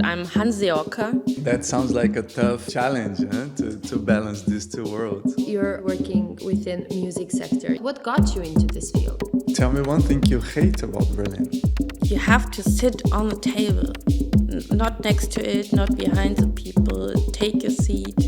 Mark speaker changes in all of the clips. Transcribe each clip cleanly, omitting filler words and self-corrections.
Speaker 1: I'm Hanseoker.
Speaker 2: That sounds like a tough challenge to balance these two worlds.
Speaker 3: You're working within music sector. What got you into this field?
Speaker 2: Tell me one thing you hate about Berlin.
Speaker 1: You have to sit on the table, not next to it, not behind the people. Take a seat,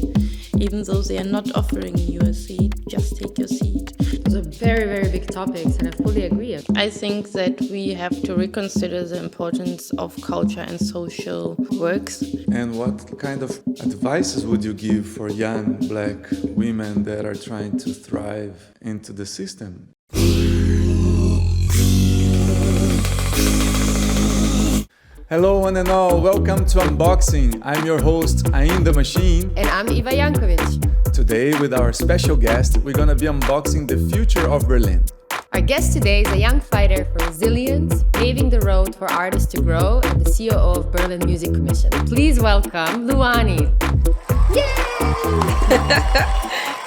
Speaker 1: even though they are not offering you a seat, just take your seat.
Speaker 3: Those are very, very big topics, and I fully agree.
Speaker 1: I think that we have to reconsider the importance of culture and social works.
Speaker 2: And what kind of advices would you give for young black women that are trying to thrive into the system? Hello one and all, welcome to Unboxing. I'm your host, Ain the Machine.
Speaker 3: And I'm Iva Jankovic.
Speaker 2: Today with our special guest, we're gonna be unboxing the future of Berlin.
Speaker 3: Our guest today is a young fighter for resilience, paving the road for artists to grow, and the COO of Berlin Music Commission. Please welcome Luani. Yay!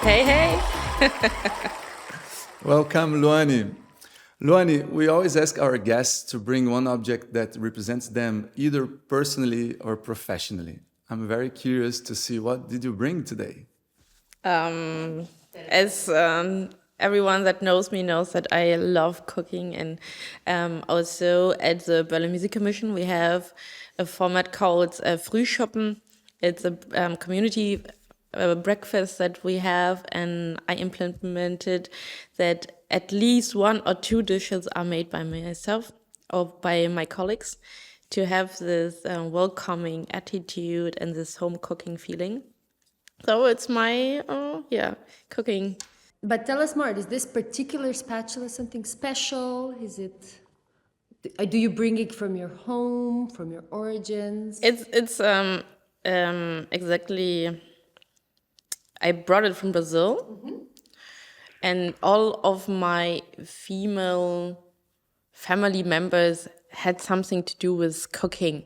Speaker 1: Hey.
Speaker 2: Welcome, Luani. Luani, we always ask our guests to bring one object that represents them either personally or professionally. I'm very curious to see, what did you bring today?
Speaker 1: As everyone that knows me knows that I love cooking, and also at the Berlin Music Commission we have a format called Frühschoppen. It's a community breakfast that we have, and I implemented that at least one or two dishes are made by myself or by my colleagues to have this welcoming attitude and this home cooking feeling. So it's my, cooking.
Speaker 3: But tell us more, is this particular spatula something special? Is it, do you bring it from your home, from your origins?
Speaker 1: It's exactly, I brought it from Brazil. Mm-hmm. And all of my female family members had something to do with cooking.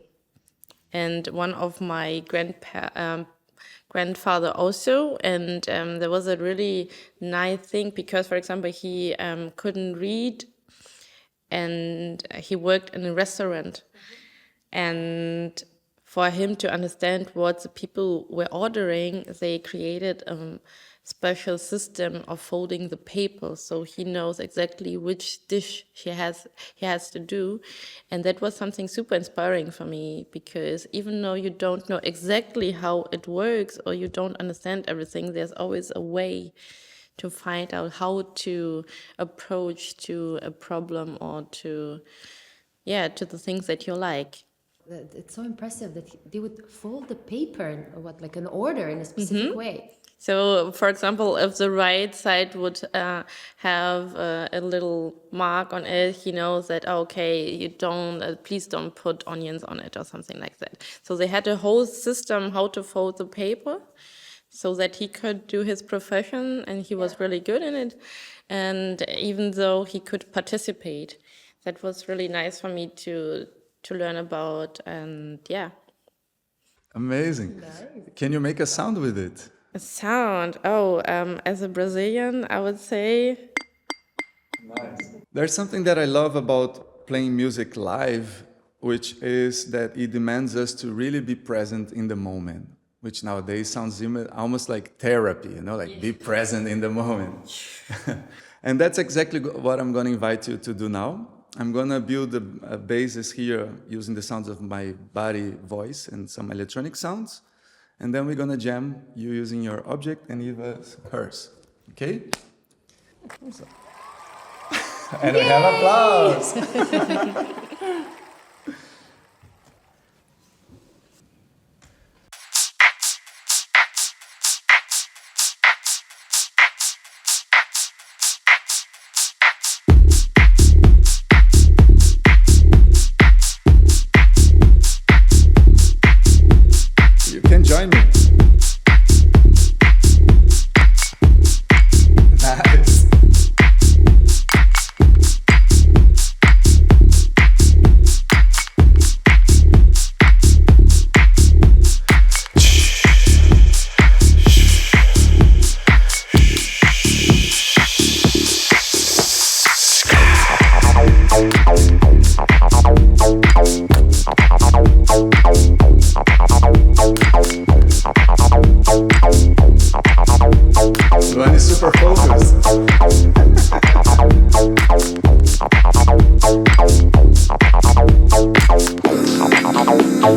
Speaker 1: And one of my grandfather also. And there was a really nice thing because, for example, he couldn't read and he worked in a restaurant. Mm-hmm. And for him to understand what the people were ordering, they created a special system of folding the paper, so he knows exactly which dish he has to do. And that was something super inspiring for me, because even though you don't know exactly how it works or you don't understand everything, there's always a way to find out how to approach to a problem or to the things that you like.
Speaker 3: It's so impressive that they would fold the paper, like an order in a specific way.
Speaker 1: So, for example, if the right side would have a little mark on it, he knows that, okay, please don't put onions on it or something like that. So they had a whole system how to fold the paper so that he could do his profession, and he was really good in it. And even though he could participate, that was really nice for me to learn about, and
Speaker 2: Amazing. Nice. Can you make a sound with it?
Speaker 1: A sound? As a Brazilian, I would say.
Speaker 2: Nice. There's something that I love about playing music live, which is that it demands us to really be present in the moment, which nowadays sounds almost like therapy, be present in the moment. And that's exactly what I'm going to invite you to do now. I'm going to build a basis here using the sounds of my body voice and some electronic sounds. And then we're going to jam, you using your object and Eva's hers. Okay? And we have applause. Join me. Nice. You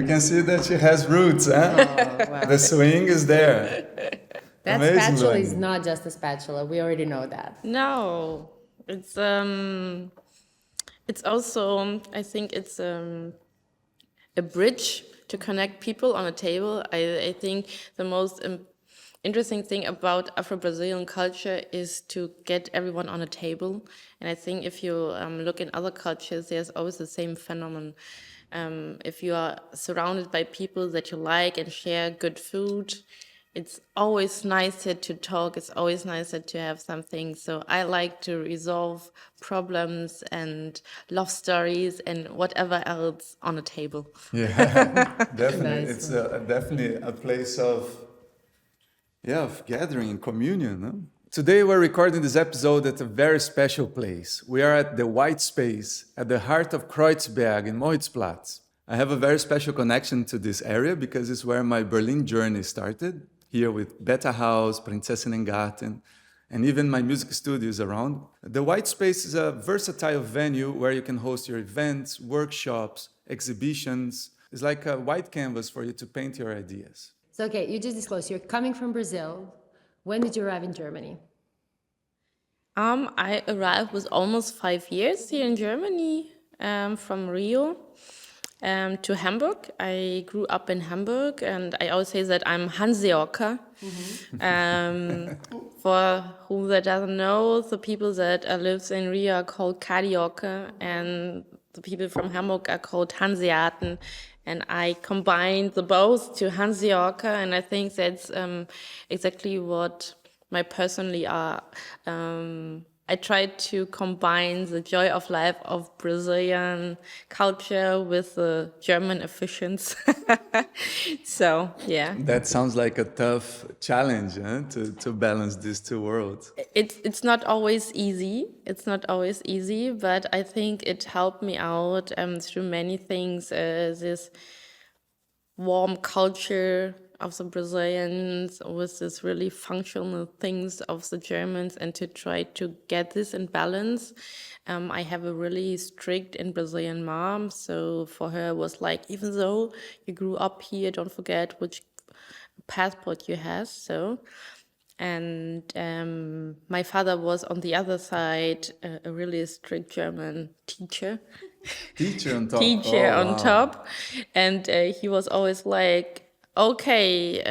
Speaker 2: can see that she has roots, huh?
Speaker 3: Oh, wow.
Speaker 2: The swing is there.
Speaker 3: That
Speaker 2: Amazing,
Speaker 3: spatula
Speaker 2: Luan.
Speaker 3: is not just a spatula. We already know that.
Speaker 1: No, it's also, I think it's a bridge to connect people on a table. I think the most interesting thing about Afro-Brazilian culture is to get everyone on a table. And I think if you look in other cultures, there's always the same phenomenon. If you are surrounded by people that you like and share good food, it's always nicer to talk. It's always nicer to have something. So I like to resolve problems and love stories and whatever else on a table.
Speaker 2: Yeah, definitely.
Speaker 3: Nice.
Speaker 2: It's definitely a place of gathering, communion. No? Today we're recording this episode at a very special place. We are at the White Space at the heart of Kreuzberg in Moritzplatz. I have a very special connection to this area because it's where my Berlin journey started, here with Beta House, Prinzessinnengarten, and even my music studios around. The White Space is a versatile venue where you can host your events, workshops, exhibitions. It's like a white canvas for you to paint your ideas.
Speaker 3: So, okay, you just disclosed you're coming from Brazil. When did you arrive in Germany?
Speaker 1: I arrived with almost 5 years here in Germany, from Rio to Hamburg. I grew up in Hamburg, and I always say that I'm Hanseatic. For who that doesn't know, the people that lives in Rio are called Carioca, and the people from Hamburg are called Hanseaten. And I combined the both to Hanseatic, and I think that's exactly what my personally are. I try to combine the joy of life of Brazilian culture with the German efficiency. So, yeah.
Speaker 2: That sounds like a tough challenge, huh? To balance these two worlds.
Speaker 1: It's not always easy. It's not always easy, but I think it helped me out through many things. This warm culture of the Brazilians with this really functional things of the Germans, and to try to get this in balance. I have a really strict and Brazilian mom, so for her it was like, even though you grew up here, don't forget which passport you have. So, and my father was on the other side, a really strict German teacher.
Speaker 2: Teacher on top.
Speaker 1: Teacher
Speaker 2: Oh,
Speaker 1: on
Speaker 2: wow.
Speaker 1: top, and he was always like, okay,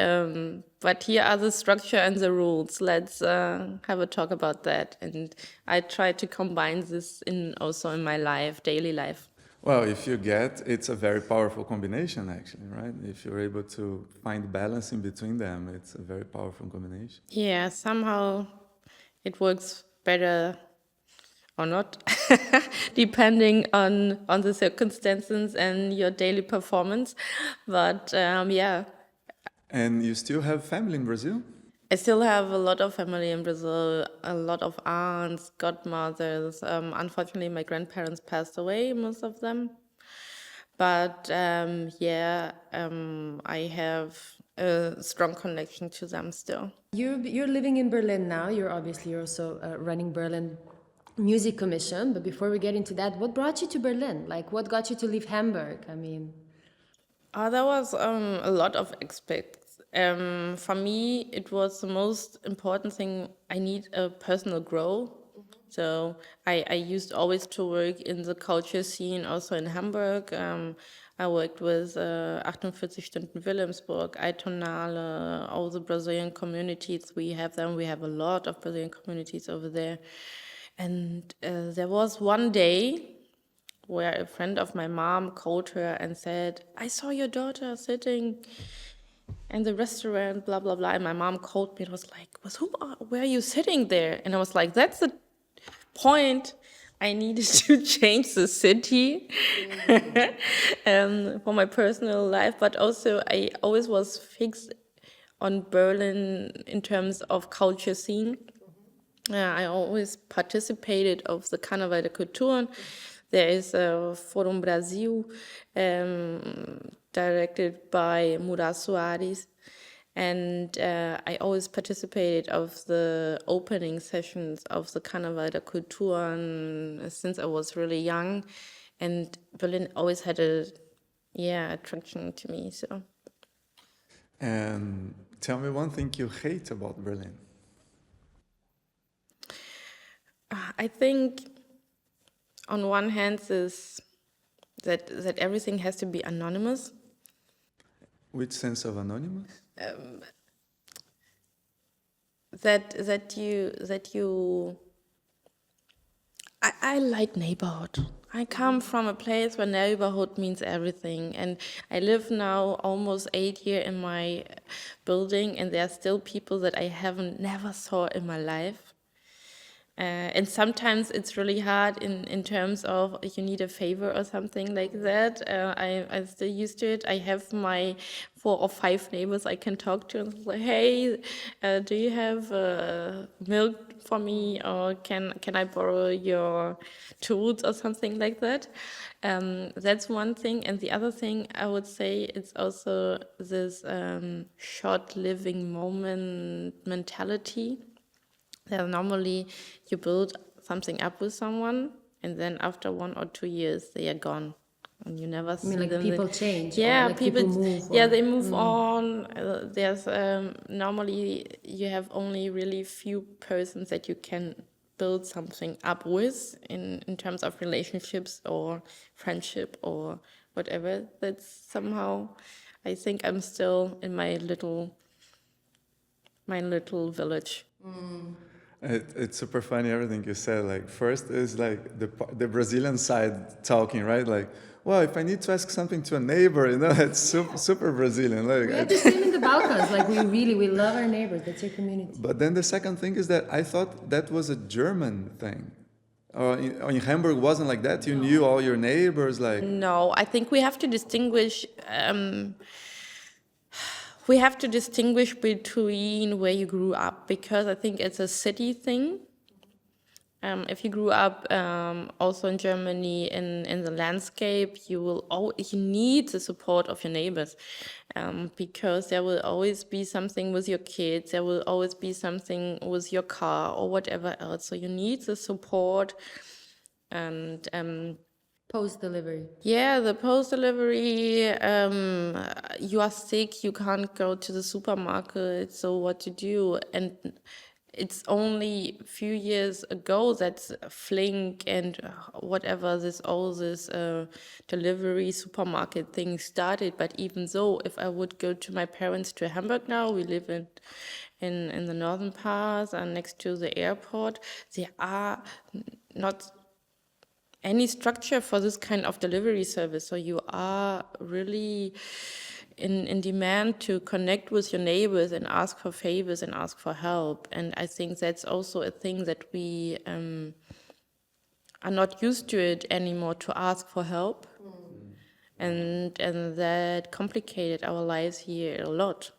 Speaker 1: but here are the structure and the rules. Let's have a talk about that. And I try to combine this also in my life, daily life.
Speaker 2: Well, if you get, it's a very powerful combination, actually, right? If you're able to find balance in between them, it's a very powerful combination.
Speaker 1: Yeah, somehow it works better or not, depending on the circumstances and your daily performance. But yeah,
Speaker 2: And you still have family in Brazil?
Speaker 1: I still have a lot of family in Brazil, a lot of aunts, godmothers. Unfortunately, my grandparents passed away, most of them. But I have a strong connection to them still.
Speaker 3: You're living in Berlin now. You're also running Berlin Music Commission. But before we get into that, what brought you to Berlin? Like, what got you to leave Hamburg? I mean,
Speaker 1: There was a lot of aspects. For me, it was the most important thing. I need a personal growth. So I used always to work in the culture scene, also in Hamburg. I worked with 48 Stunden Wilhelmsburg, Aitonale, all the Brazilian communities. We have them. We have a lot of Brazilian communities over there. And there was one day where a friend of my mom called her and said, I saw your daughter sitting and the restaurant, blah, blah, blah. And my mom called me and was like, where are you sitting there? And I was like, that's the point. I needed to change the city for my personal life. But also, I always was fixed on Berlin in terms of culture scene. I always participated of the Carnaval de Culturen. There is a Forum Brasil directed by Murat Soares. And I always participated of the opening sessions of the Carnaval de Culturen since I was really young. And Berlin always had attraction to me, so.
Speaker 2: And tell me one thing you hate about Berlin.
Speaker 1: I think on one hand is that everything has to be anonymous.
Speaker 2: Which sense of anonymous?
Speaker 1: I like neighborhood. I come from a place where neighborhood means everything, and I live now almost 8 years in my building, and there are still people that I never saw in my life. And sometimes it's really hard in terms of you need a favor or something like that. I'm still used to it. I have my 4 or 5 neighbors I can talk to and say, hey, do you have milk for me, or can I borrow your tools or something like that? That's one thing. And the other thing I would say, it's also this short living moment mentality. That normally you build something up with someone, and then after 1 or 2 years they are gone, and you never see
Speaker 3: like
Speaker 1: them.
Speaker 3: people change?
Speaker 1: Yeah,
Speaker 3: or like people move?
Speaker 1: Yeah, they move on. There's normally you have only really few persons that you can build something up with in terms of relationships or friendship or whatever. That's somehow, I think I'm still in my little village.
Speaker 2: It's super funny everything you said. Like first is like the Brazilian side talking, right? Like, well, if I need to ask something to a neighbor, it's super Brazilian. Like,
Speaker 3: We have the same in the Balkans. Like we love our neighbors. That's your community.
Speaker 2: But then the second thing is that I thought that was a German thing. In Hamburg wasn't like that. You knew all your neighbors. Like
Speaker 1: no, I think we have to distinguish. We have to distinguish between where you grew up, because I think it's a city thing. If you grew up also in Germany in the landscape, you need the support of your neighbors, because there will always be something with your kids, there will always be something with your car or whatever else. So you need the support. And
Speaker 3: post delivery.
Speaker 1: Yeah, the post delivery. You are sick, you can't go to the supermarket, so what to do? And it's only a few years ago that Flink and whatever all this delivery supermarket thing started. But even though, if I would go to my parents to Hamburg now, we live in the northern part and next to the airport, there are not any structure for this kind of delivery service. So you are really in demand to connect with your neighbors and ask for favors and ask for help. And I think that's also a thing that we are not used to it anymore, to ask for help. And that complicated our lives here a lot.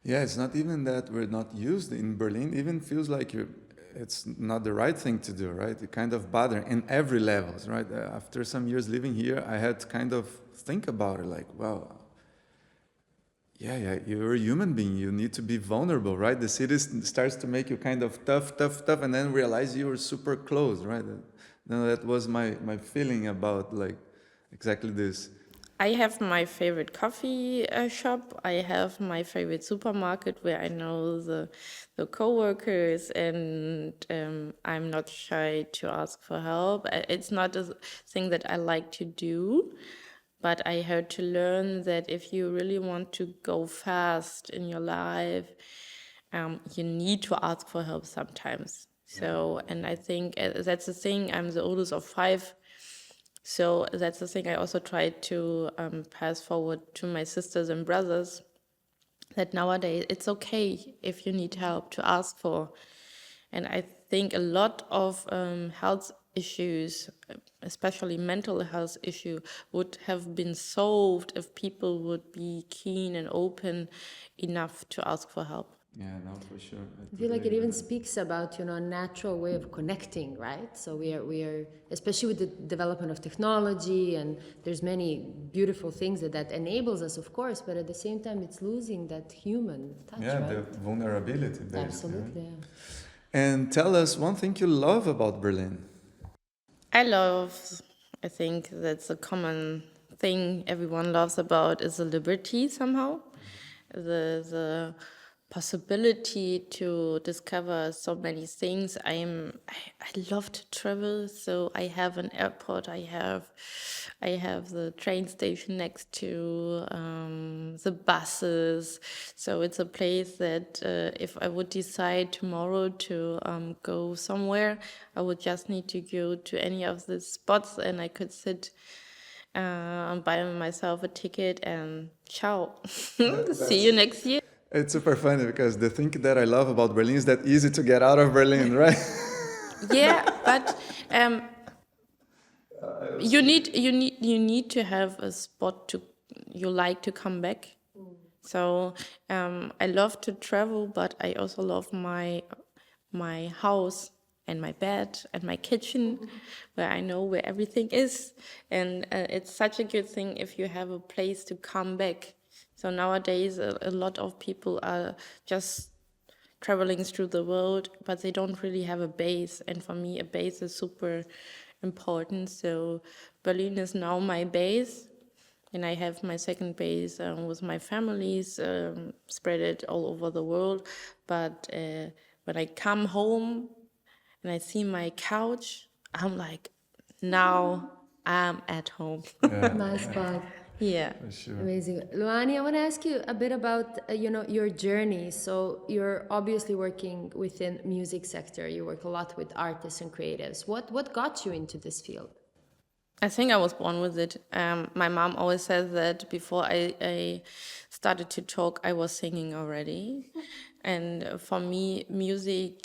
Speaker 2: Yeah, it's not even that we're not used in Berlin. Even feels like it's not the right thing to do, right? It kind of bothering in every levels, right? After some years living here, I had to kind of think about it, like, wow, yeah, you're a human being. You need to be vulnerable, right? The city starts to make you kind of tough, and then realize you were super close, right? That was my feeling about like exactly this.
Speaker 1: I have my favorite coffee shop. I have my favorite supermarket where I know the co-workers, and I'm not shy to ask for help. It's not a thing that I like to do, but I had to learn that if you really want to go fast in your life, you need to ask for help sometimes. So, and I think that's the thing. I'm the oldest of 5. So that's the thing I also try to pass forward to my sisters and brothers, that nowadays it's okay if you need help to ask for. And I think a lot of health issues, especially mental health issue, would have been solved if people would be keen and open enough to ask for help.
Speaker 2: Yeah, no, for sure.
Speaker 3: I feel like it even speaks about, a natural way of connecting, right? So we are, especially with the development of technology, and there's many beautiful things that enables us, of course, but at the same time, it's losing that human touch,
Speaker 2: Yeah,
Speaker 3: right?
Speaker 2: the vulnerability, basically.
Speaker 3: Absolutely, yeah.
Speaker 2: And tell us one thing you love about Berlin.
Speaker 1: I think that's a common thing everyone loves about is the liberty somehow. The possibility to discover so many things. I love to travel, so I have an airport. I have the train station next to the buses. So it's a place that if I would decide tomorrow to go somewhere, I would just need to go to any of the spots and I could sit and buy myself a ticket and ciao. See you next year.
Speaker 2: It's super funny because the thing that I love about Berlin is that easy to get out of Berlin, right?
Speaker 1: Yeah, but you need to have a spot you like to come back. So I love to travel, but I also love my house and my bed and my kitchen, where I know where everything is, and it's such a good thing if you have a place to come back. So nowadays, a lot of people are just traveling through the world, but they don't really have a base. And for me, a base is super important. So Berlin is now my base, and I have my second base with my families spread it all over the world. But when I come home and I see my couch, I'm like, now I'm at home.
Speaker 3: My spot.
Speaker 1: Yeah.
Speaker 2: For sure.
Speaker 3: Amazing. Luani, I want to ask you a bit about, your journey. So you're obviously working within music sector. You work a lot with artists and creatives. What got you into this field?
Speaker 1: I think I was born with it. My mom always says that before I started to talk, I was singing already. And for me, music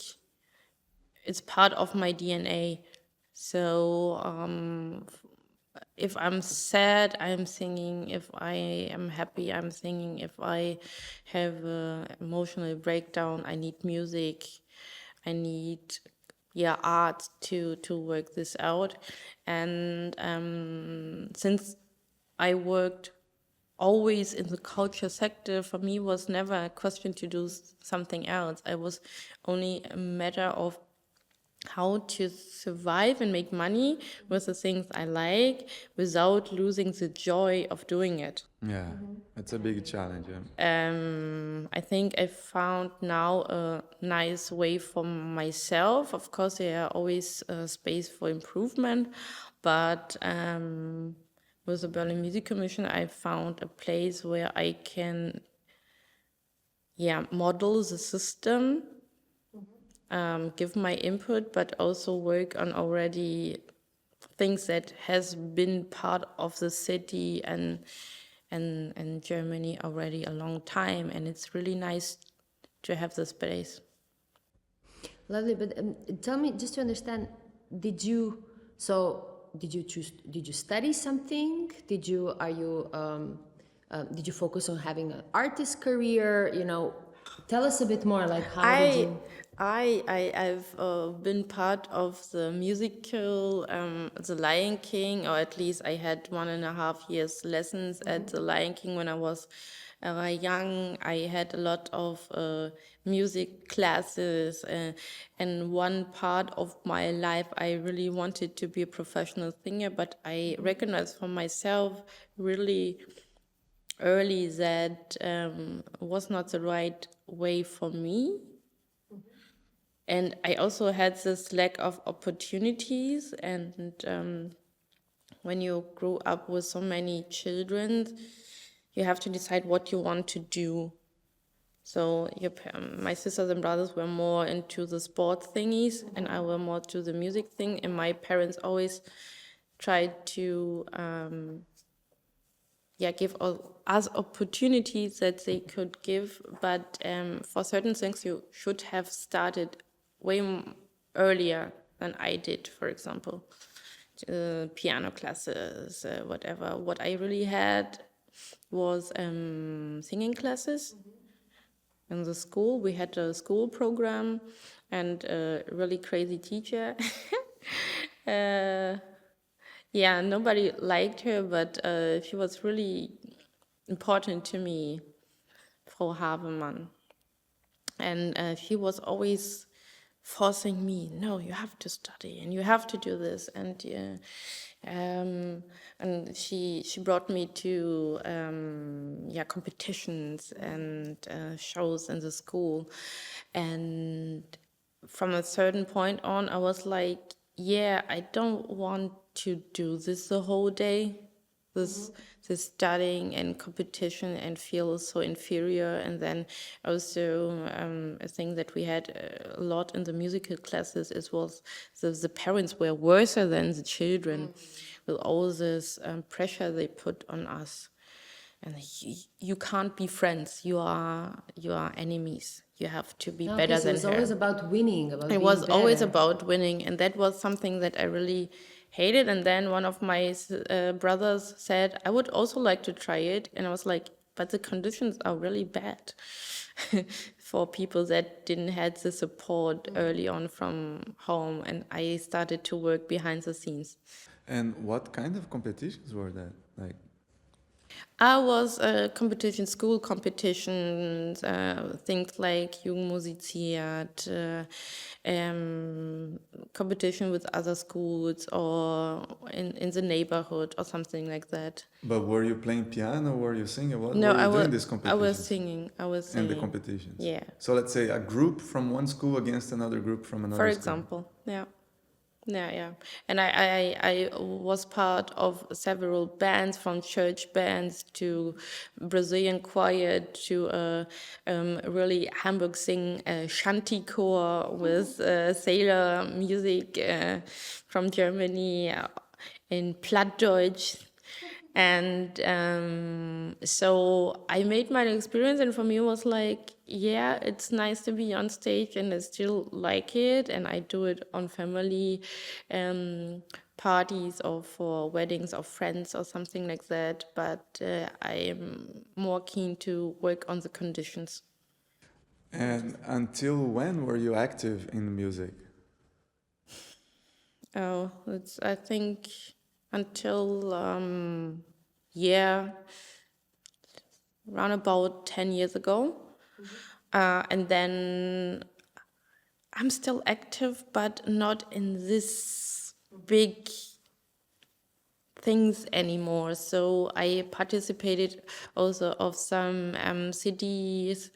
Speaker 1: is part of my DNA. So if I'm sad, I'm singing. If I am happy, I'm singing. If I have an emotional breakdown, I need music. I need art to work this out. And since I worked always in the culture sector, for me was never a question to do something else. I was only a matter of how to survive and make money with the things I like without losing the joy of doing it.
Speaker 2: Yeah, it's a big challenge. Yeah.
Speaker 1: I think I found now a nice way for myself. Of course, there are always space for improvement, but with the Berlin Music Commission, I found a place where I can, model the system, give my input, but also work on already things that has been part of the city and Germany already a long time, and it's really nice to have the space.
Speaker 3: Lovely, but tell me, just to understand, did you study something? Did you focus on having an artist career? Tell us a bit more, like how did you?
Speaker 1: I've been part of the musical The Lion King, or at least I had 1.5 years lessons at The Lion King when I was young. I had a lot of music classes, and one part of my life I really wanted to be a professional singer, but I recognized for myself really early that was not the right way for me. And I also had this lack of opportunities. And when you grow up with so many children, you have to decide what you want to do. So my sisters and brothers were more into the sports thingies, and I were more to the music thing. And my parents always tried to give us opportunities that they could give, but for certain things you should have started way earlier than I did, for example. Piano classes, whatever. What I really had was singing classes in the school. We had a school program and a really crazy teacher. Yeah, nobody liked her, but she was really important to me, Frau Havemann. And she was always forcing me, no, you have to study and you have to do this. And she brought me to competitions and shows in the school. And from a certain point on, I was like, yeah, I don't want to do this the whole day. This studying and competition and feel so inferior. And then also a thing that we had a lot in the musical classes was the parents were worse than the children with all this pressure they put on us. And you can't be friends. You are enemies. You have to be better
Speaker 3: so
Speaker 1: than
Speaker 3: it was
Speaker 1: her.
Speaker 3: always about winning, about
Speaker 1: It
Speaker 3: being
Speaker 1: was always
Speaker 3: better.
Speaker 1: about winning, and that was something that I really hated. And then one of my brothers said, I would also like to try it. And I was like, but the conditions are really bad for people that didn't have the support early on from home. And I started to work behind the scenes.
Speaker 2: And what kind of competitions were that? Like,
Speaker 1: I was school competitions, things like Jugendmusiziert, competition with other schools or in the neighborhood or something like that.
Speaker 2: but were you playing piano? Were you singing? What
Speaker 1: No,
Speaker 2: were you doing these
Speaker 1: I
Speaker 2: competitions?
Speaker 1: was singing. I was
Speaker 2: And
Speaker 1: singing.
Speaker 2: the competitions.
Speaker 1: Yeah.
Speaker 2: So let's say a group from one school against another group from another
Speaker 1: For
Speaker 2: school.
Speaker 1: example, yeah. Yeah. And I was part of several bands, from church bands to Brazilian choir to really Hamburg sing shanty corps with sailor music from Germany in Plattdeutsch. And so I made my experience, and for me it was like, yeah, it's nice to be on stage, and I still like it, and I do it on family parties or for weddings of friends or something like that. But I'm more keen to work on the conditions.
Speaker 2: And until when were you active in music?
Speaker 1: Oh, I think until around about 10 years ago. And then I'm still active, but not in this big things anymore. So I participated also of some CDs,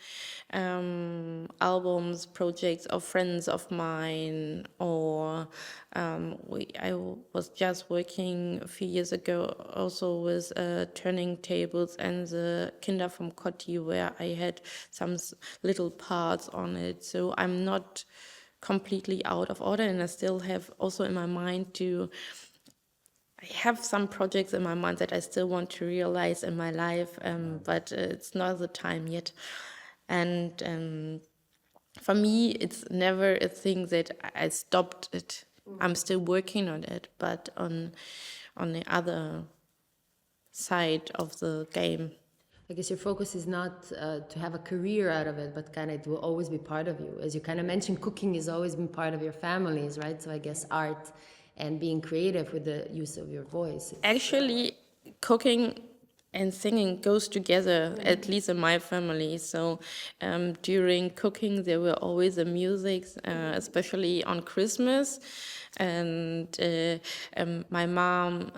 Speaker 1: albums, projects of friends of mine, or I was just working a few years ago also with turning tables and the Kinder vom Kotti, where I had some little parts on it. So I'm not completely out of order, and I still have also in my mind I have some projects in my mind that I still want to realize in my life, but it's not the time yet. And for me, it's never a thing that I stopped it. I'm still working on it, but on the other side of the game.
Speaker 3: I guess your focus is not to have a career out of it, but kind of it will always be part of you. As you kind of mentioned, cooking has always been part of your families, right? So I guess art and being creative with the use of your voice.
Speaker 1: Actually, cooking and singing goes together, at least in my family. So during cooking, there were always the music, especially on Christmas. And my mom,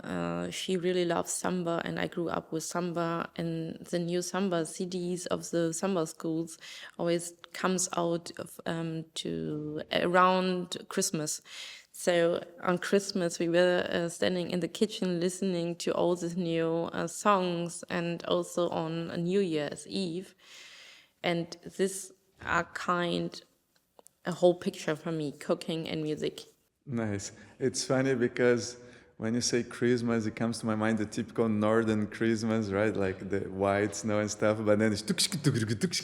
Speaker 1: she really loves samba, and I grew up with samba. And the new samba CDs of the samba schools always comes out to around Christmas. So on Christmas, we were standing in the kitchen listening to all these new songs, and also on New Year's Eve. And this are a whole picture for me, cooking and music.
Speaker 2: Nice. It's funny because when you say Christmas, it comes to my mind the typical northern Christmas, right? Like the white snow and stuff. But then it's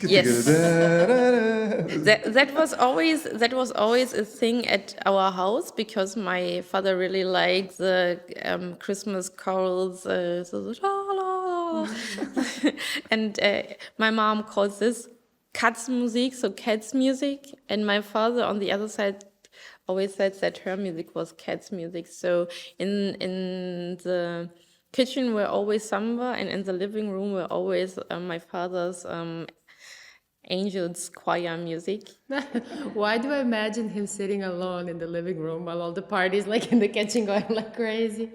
Speaker 1: Yes. That was always a thing at our house, because my father really liked the Christmas carols, and my mom calls this Katzenmusik, so cats music, and my father on the other side always said that her music was cats music. So in the kitchen we're always samba, and in the living room we're always my father's angels choir music.
Speaker 3: Why do I imagine him sitting alone in the living room while all the parties like in the kitchen going like crazy?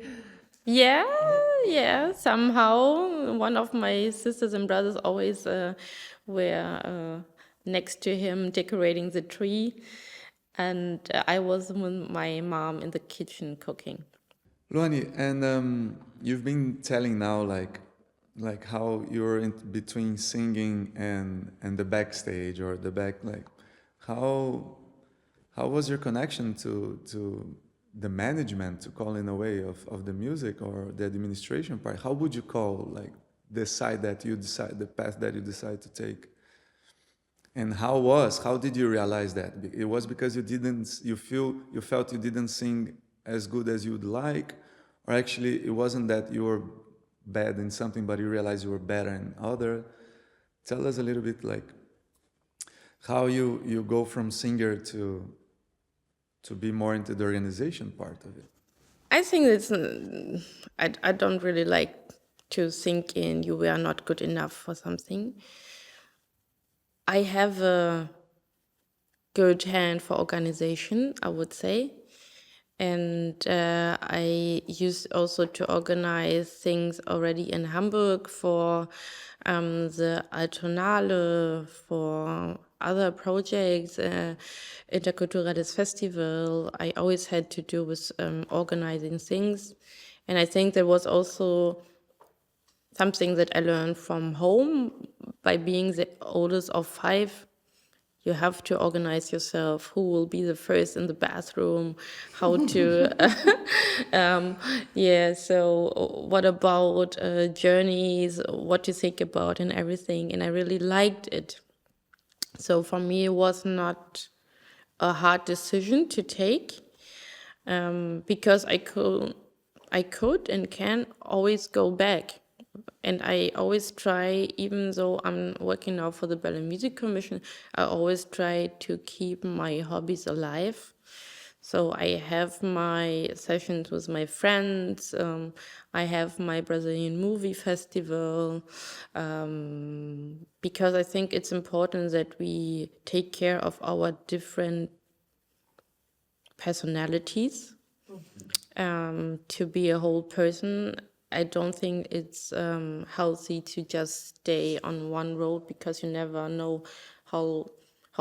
Speaker 1: Yeah, somehow one of my sisters and brothers always were next to him decorating the tree, and I was with my mom in the kitchen cooking.
Speaker 2: Luani, and you've been telling now like how you're in between singing and the backstage or the back, like how was your connection to the management, to call in a way of the music or the administration part? How would you call like the side that you decide, the path that you decide to take? And how did you realize that? It was because you felt you didn't sing as good as you'd like, or actually it wasn't that you were bad in something, but you realized you were better in other. Tell us a little bit like how you go from singer to be more into the organization part of it.
Speaker 1: I think it's I don't really like to think in you were not good enough for something. I have a good hand for organization, I would say. And I used also to organize things already in Hamburg for the Altonale, for other projects, Interkulturelles Festival. I always had to do with organizing things. And I think there was also something that I learned from home by being the oldest of 5. You have to organize yourself. Who will be the first in the bathroom? How to, so what about journeys? What to think about and everything. And I really liked it. So for me, it was not a hard decision to take, because I could and can always go back. And I always try, even though I'm working now for the Berlin Music Commission, I always try to keep my hobbies alive. So I have my sessions with my friends. I have my Brazilian movie festival, because I think it's important that we take care of our different personalities, to be a whole person. I don't think it's healthy to just stay on one road, because you never know how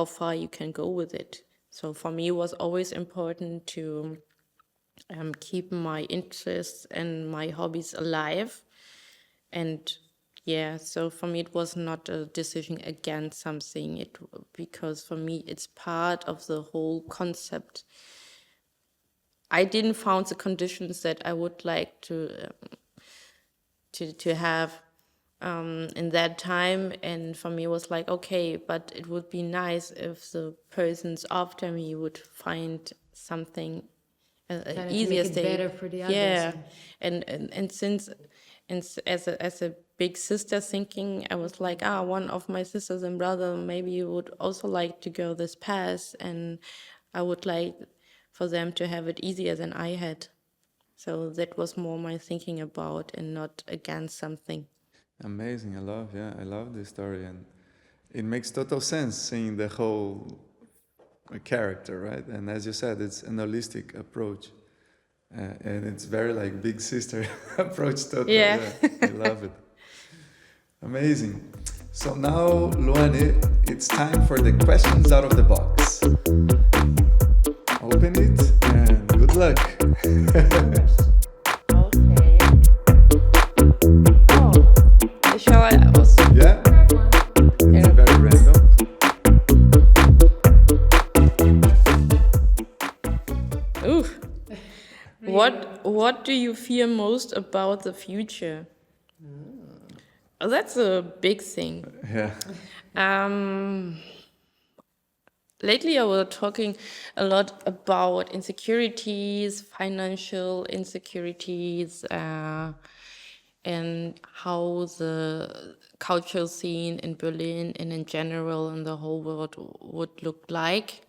Speaker 1: far you can go with it. So for me, it was always important to keep my interests and my hobbies alive. And so for me, it was not a decision against something, because for me, it's part of the whole concept. I didn't find the conditions that I would like to have in that time, and for me it was like, okay, but it would be nice if the persons after me would find something easier
Speaker 3: to make it better for the others.
Speaker 1: Yeah, and since as a big sister thinking, I was like, one of my sisters and brother maybe would also like to go this path, and I would like for them to have it easier than I had. So that was more my thinking about, and not against something.
Speaker 2: Amazing. I love this story, and it makes total sense seeing the whole character, right? And as you said, it's an holistic approach, and it's very like big sister approach. Totally.
Speaker 1: Yeah.
Speaker 2: I love it. Amazing. So now, Luane, it's time for the questions out of the box. Open it and good luck.
Speaker 1: Okay. Shall I also?
Speaker 2: Yeah? It's very random.
Speaker 1: Ooh. What do you fear most about the future? Oh, that's a big thing.
Speaker 2: Yeah.
Speaker 1: Lately, I was talking a lot about insecurities, financial insecurities, and how the cultural scene in Berlin and in general in the whole world would look like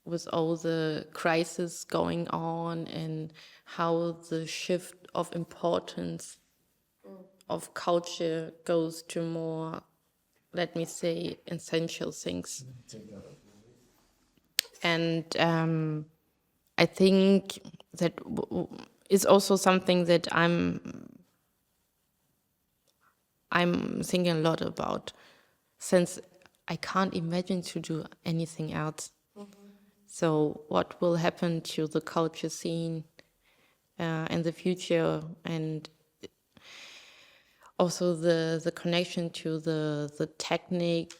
Speaker 1: with all the crisis going on, and how the shift of importance of culture goes to more, let me say, essential things. And I think that is also something that I'm thinking a lot about, since I can't imagine to do anything else. So what will happen to the culture scene in the future, and also the connection to the technique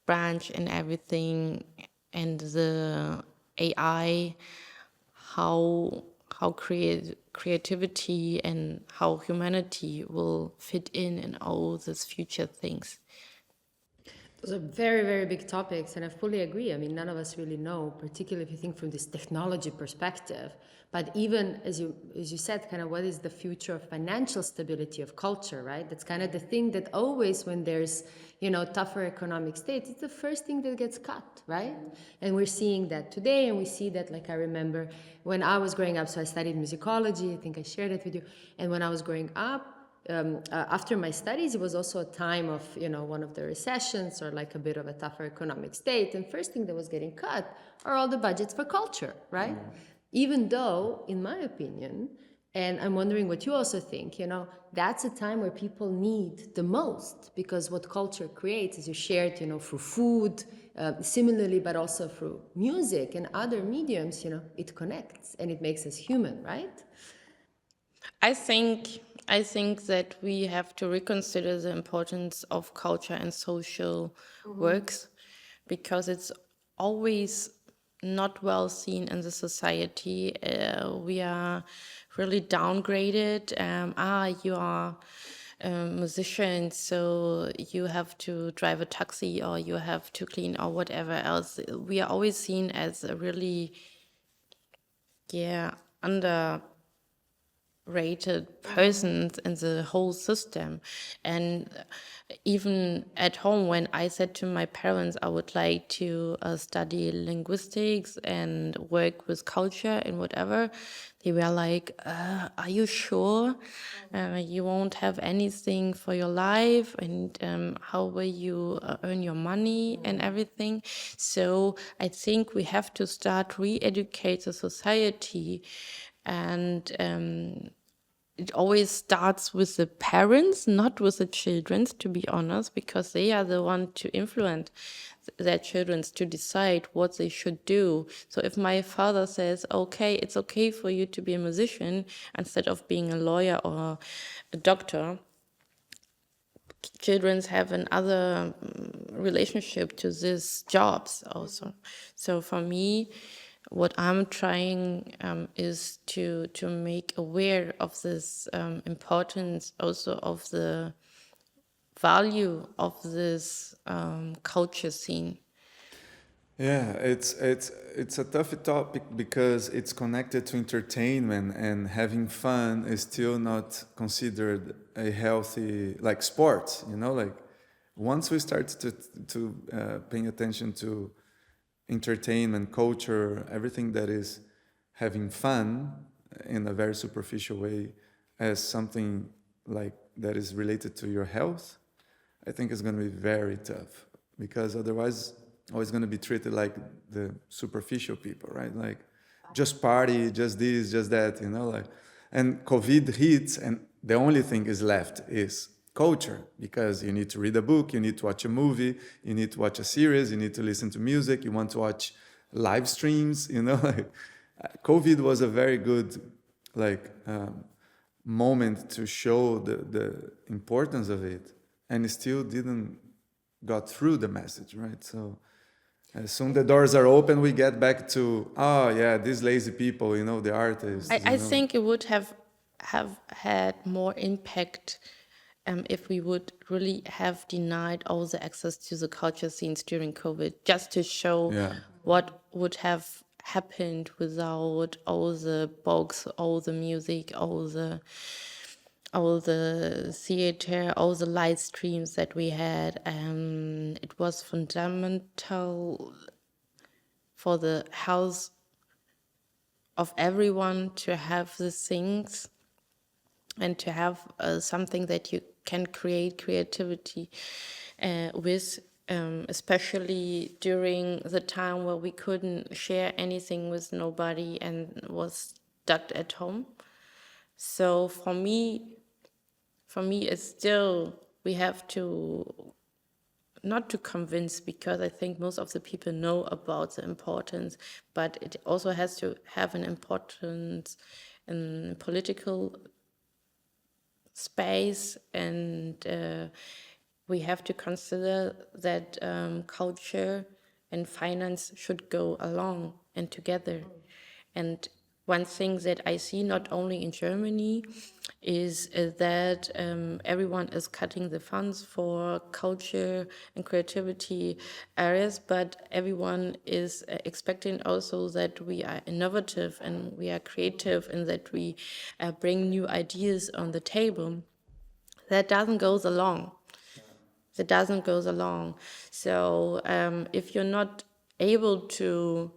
Speaker 1: branch and everything, and the AI, how creativity and how humanity will fit in all these future things.
Speaker 3: Those are very, very big topics, and I fully agree. I mean, none of us really know, particularly if you think from this technology perspective. But even as you said, kind of what is the future of financial stability of culture, right? That's kind of the thing that always, when there's, tougher economic states, it's the first thing that gets cut, right? And we're seeing that today, and we see that, like, I remember when I was growing up, so I studied musicology, I think I shared it with you, and when I was growing up, after my studies, it was also a time of, one of the recessions, or like a bit of a tougher economic state. And first thing that was getting cut are all the budgets for culture, right? Even though, in my opinion, and I'm wondering what you also think, that's a time where people need the most, because what culture creates, as you shared, through food, similarly, but also through music and other mediums, it connects and it makes us human, right?
Speaker 1: I think that we have to reconsider the importance of culture and social works, because it's always not well seen in the society. We are really downgraded. You are a musician, so you have to drive a taxi, or you have to clean, or whatever else. We are always seen as a really, underrated persons in the whole system. And even at home, when I said to my parents I would like to study linguistics and work with culture and whatever, they were like, are you sure? You won't have anything for your life, and how will you earn your money and everything? So I think we have to start re-educate the society, and it always starts with the parents, not with the children, to be honest, because they are the one to influence their children to decide what they should do. So if my father says, okay, it's okay for you to be a musician instead of being a lawyer or a doctor, children have another relationship to these jobs also. So for me, what I'm trying is to make aware of this importance, also of the value of this culture scene.
Speaker 2: Yeah, it's a tough topic because it's connected to entertainment, and having fun is still not considered a healthy, like, sport. Like, once we start to paying attention to entertainment, culture, everything that is having fun in a very superficial way as something like that is related to your health, I think it's going to be very tough, because otherwise always going to be treated like the superficial people, right? Like, just party, just this, just that, like. And COVID hits, and the only thing is left is culture, because you need to read a book, you need to watch a movie, you need to watch a series, you need to listen to music, you want to watch live streams, like, COVID was a very good, like, moment to show the importance of it, and it still didn't got through the message, right? So As soon the doors are open, we get back to, oh yeah, these lazy people, you know, the artists.
Speaker 1: I think it would have had more impact if we would really have denied all the access to the culture scenes during COVID, just to show what would have happened without all the books, all the music, all the theater, all the live streams that we had. It was fundamental for the health of everyone to have these things and to have something that you can create creativity with, especially during the time where we couldn't share anything with nobody and was stuck at home. So for me, it's still, we have to, not to convince, because I think most of the people know about the importance, but it also has to have an importance in political space, and we have to consider that culture and finance should go along and together. And one thing that I see not only in Germany is that everyone is cutting the funds for culture and creativity areas, but everyone is expecting also that we are innovative and we are creative and that we bring new ideas on the table. That doesn't go along. That doesn't go along. So if you're not able to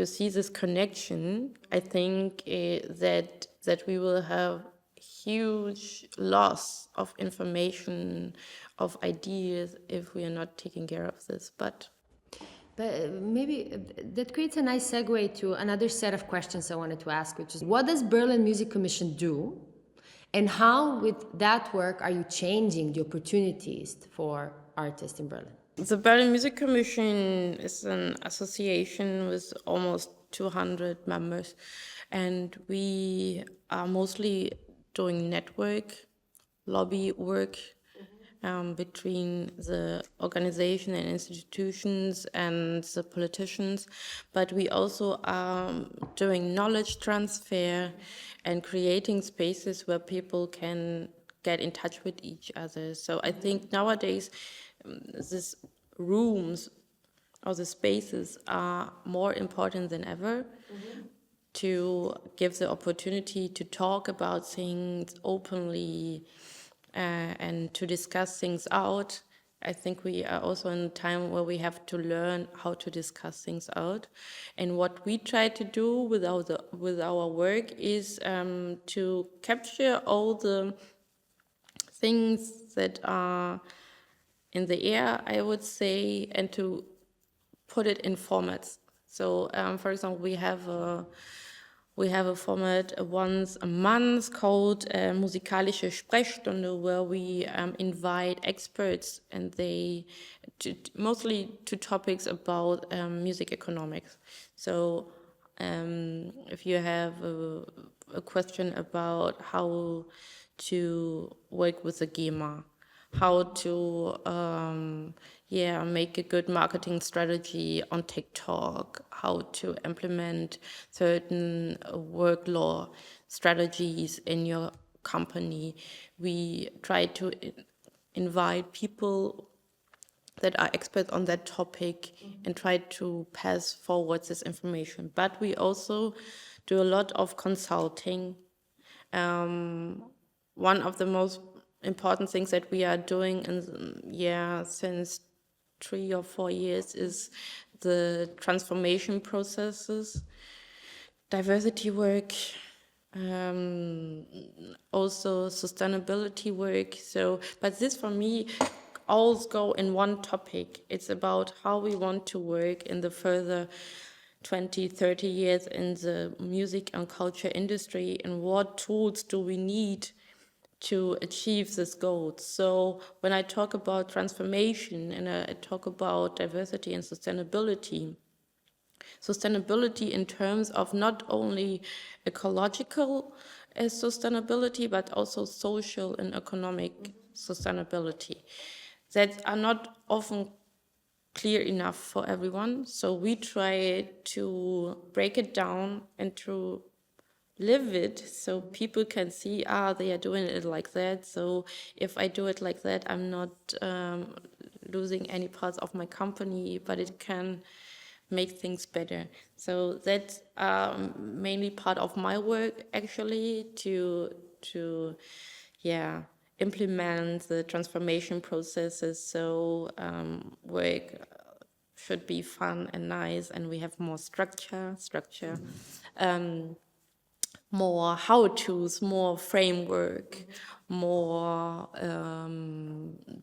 Speaker 1: see this connection, I think that we will have huge loss of information, of ideas, if we are not taking care of this. But
Speaker 3: maybe that creates a nice segue to another set of questions I wanted to ask, which is, what does Berlin Music Commission do? And how, with that work, are you changing the opportunities for artists in Berlin?
Speaker 1: The Berlin Music Commission is an association with almost 200 members, and we are mostly doing network, lobby work between the organization and institutions and the politicians, but we also are doing knowledge transfer and creating spaces where people can get in touch with each other. So I think nowadays these rooms or the spaces are more important than ever to give the opportunity to talk about things openly and to discuss things out. I think we are also in a time where we have to learn how to discuss things out. And what we try to do with our work is to capture all the things that are in the air, I would say, and to put it in formats. So, for example, we have a format once a month called Musikalische Sprechstunde, where we invite experts, and they mostly to topics about music economics. So, if you have a question about how to work with the GEMA, how to make a good marketing strategy on TikTok, how to implement certain work law strategies in your company. We try to invite people that are experts on that topic and try to pass forward this information. But we also do a lot of consulting. One of the most important things that we are doing since 3 or 4 years is the transformation processes, diversity work, also sustainability work. So, but this for me all go in one topic. It's about how we want to work in the further 20, 30 years in the music and culture industry, and what tools do we need to achieve this goal. So when I talk about transformation and I talk about diversity and sustainability in terms of not only ecological sustainability, but also social and economic sustainability, that are not often clear enough for everyone. So we try to break it down and to live it so people can see, they are doing it like that. So if I do it like that, I'm not losing any parts of my company, but it can make things better. So that's mainly part of my work, actually, to implement the transformation processes. So work should be fun and nice, and we have more structure, more how-tos, more framework, more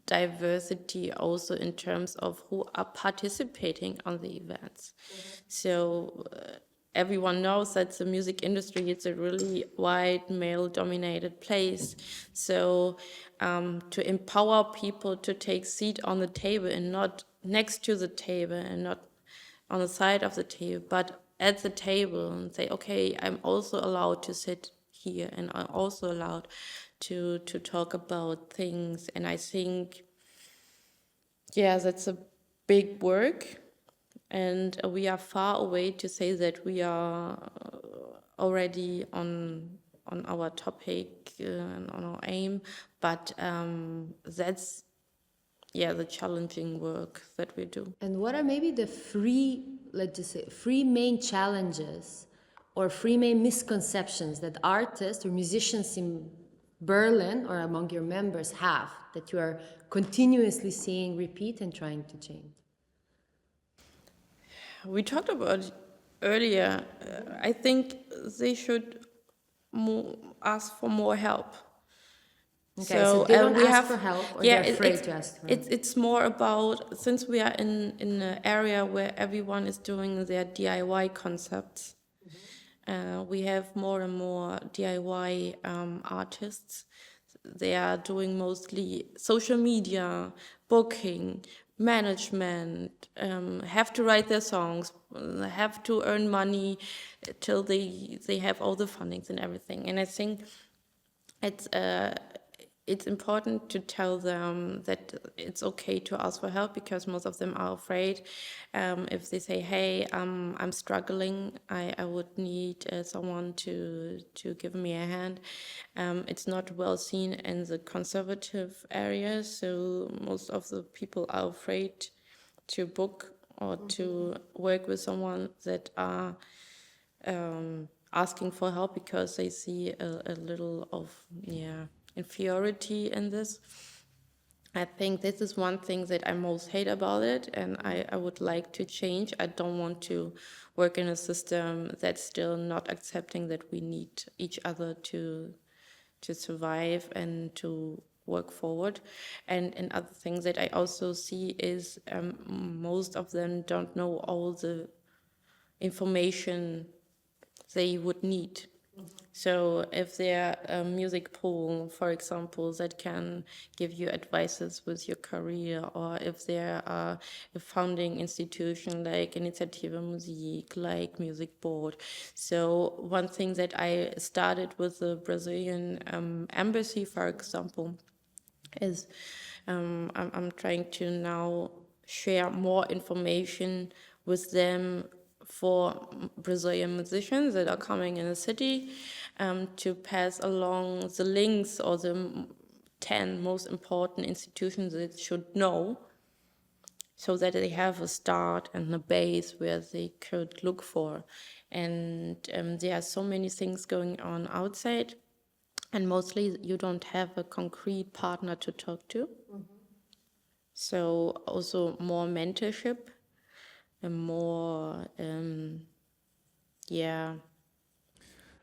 Speaker 1: diversity also in terms of who are participating on the events. So everyone knows that the music industry is a really white, male-dominated place. So to empower people to take seat on the table and not next to the table and not on the side of the table, but at the table, and say, okay, I'm also allowed to sit here, and I'm also allowed to talk about things. And I think, that's a big work, and we are far away to say that we are already on our topic and on our aim, but that's the challenging work that we do.
Speaker 3: And what are maybe the three main challenges or three main misconceptions that artists or musicians in Berlin or among your members have that you are continuously seeing repeat and trying to change?
Speaker 1: We talked about earlier, I think they should ask for more help.
Speaker 3: Okay, so they don't
Speaker 1: we
Speaker 3: ask
Speaker 1: have
Speaker 3: for help, or they're afraid to ask for help?
Speaker 1: It's more about, since we are in an area where everyone is doing their DIY concepts, we have more and more DIY artists. They are doing mostly social media, booking, management, have to write their songs, have to earn money till they have all the fundings and everything. And I think it's important to tell them that it's okay to ask for help, because most of them are afraid. If they say, hey, I'm struggling, I would need someone to give me a hand. It's not well seen in the conservative area, so most of the people are afraid to book or to work with someone that are asking for help, because they see a little of inferiority in this. I think this is one thing that I most hate about it, and I would like to change. I don't want to work in a system that's still not accepting that we need each other to survive and to work forward. And other things that I also see is most of them don't know all the information they would need. So if there a music pool, for example, that can give you advices with your career, or if there are a founding institution like Initiative Musik, like Music Board. So one thing that I started with the Brazilian embassy, for example, is I'm trying to now share more information with them for Brazilian musicians that are coming in the city, to pass along the links or the 10 most important institutions that should know, so that they have a start and a base where they could look for. And there are so many things going on outside, and mostly you don't have a concrete partner to talk to. So also more mentorship and more,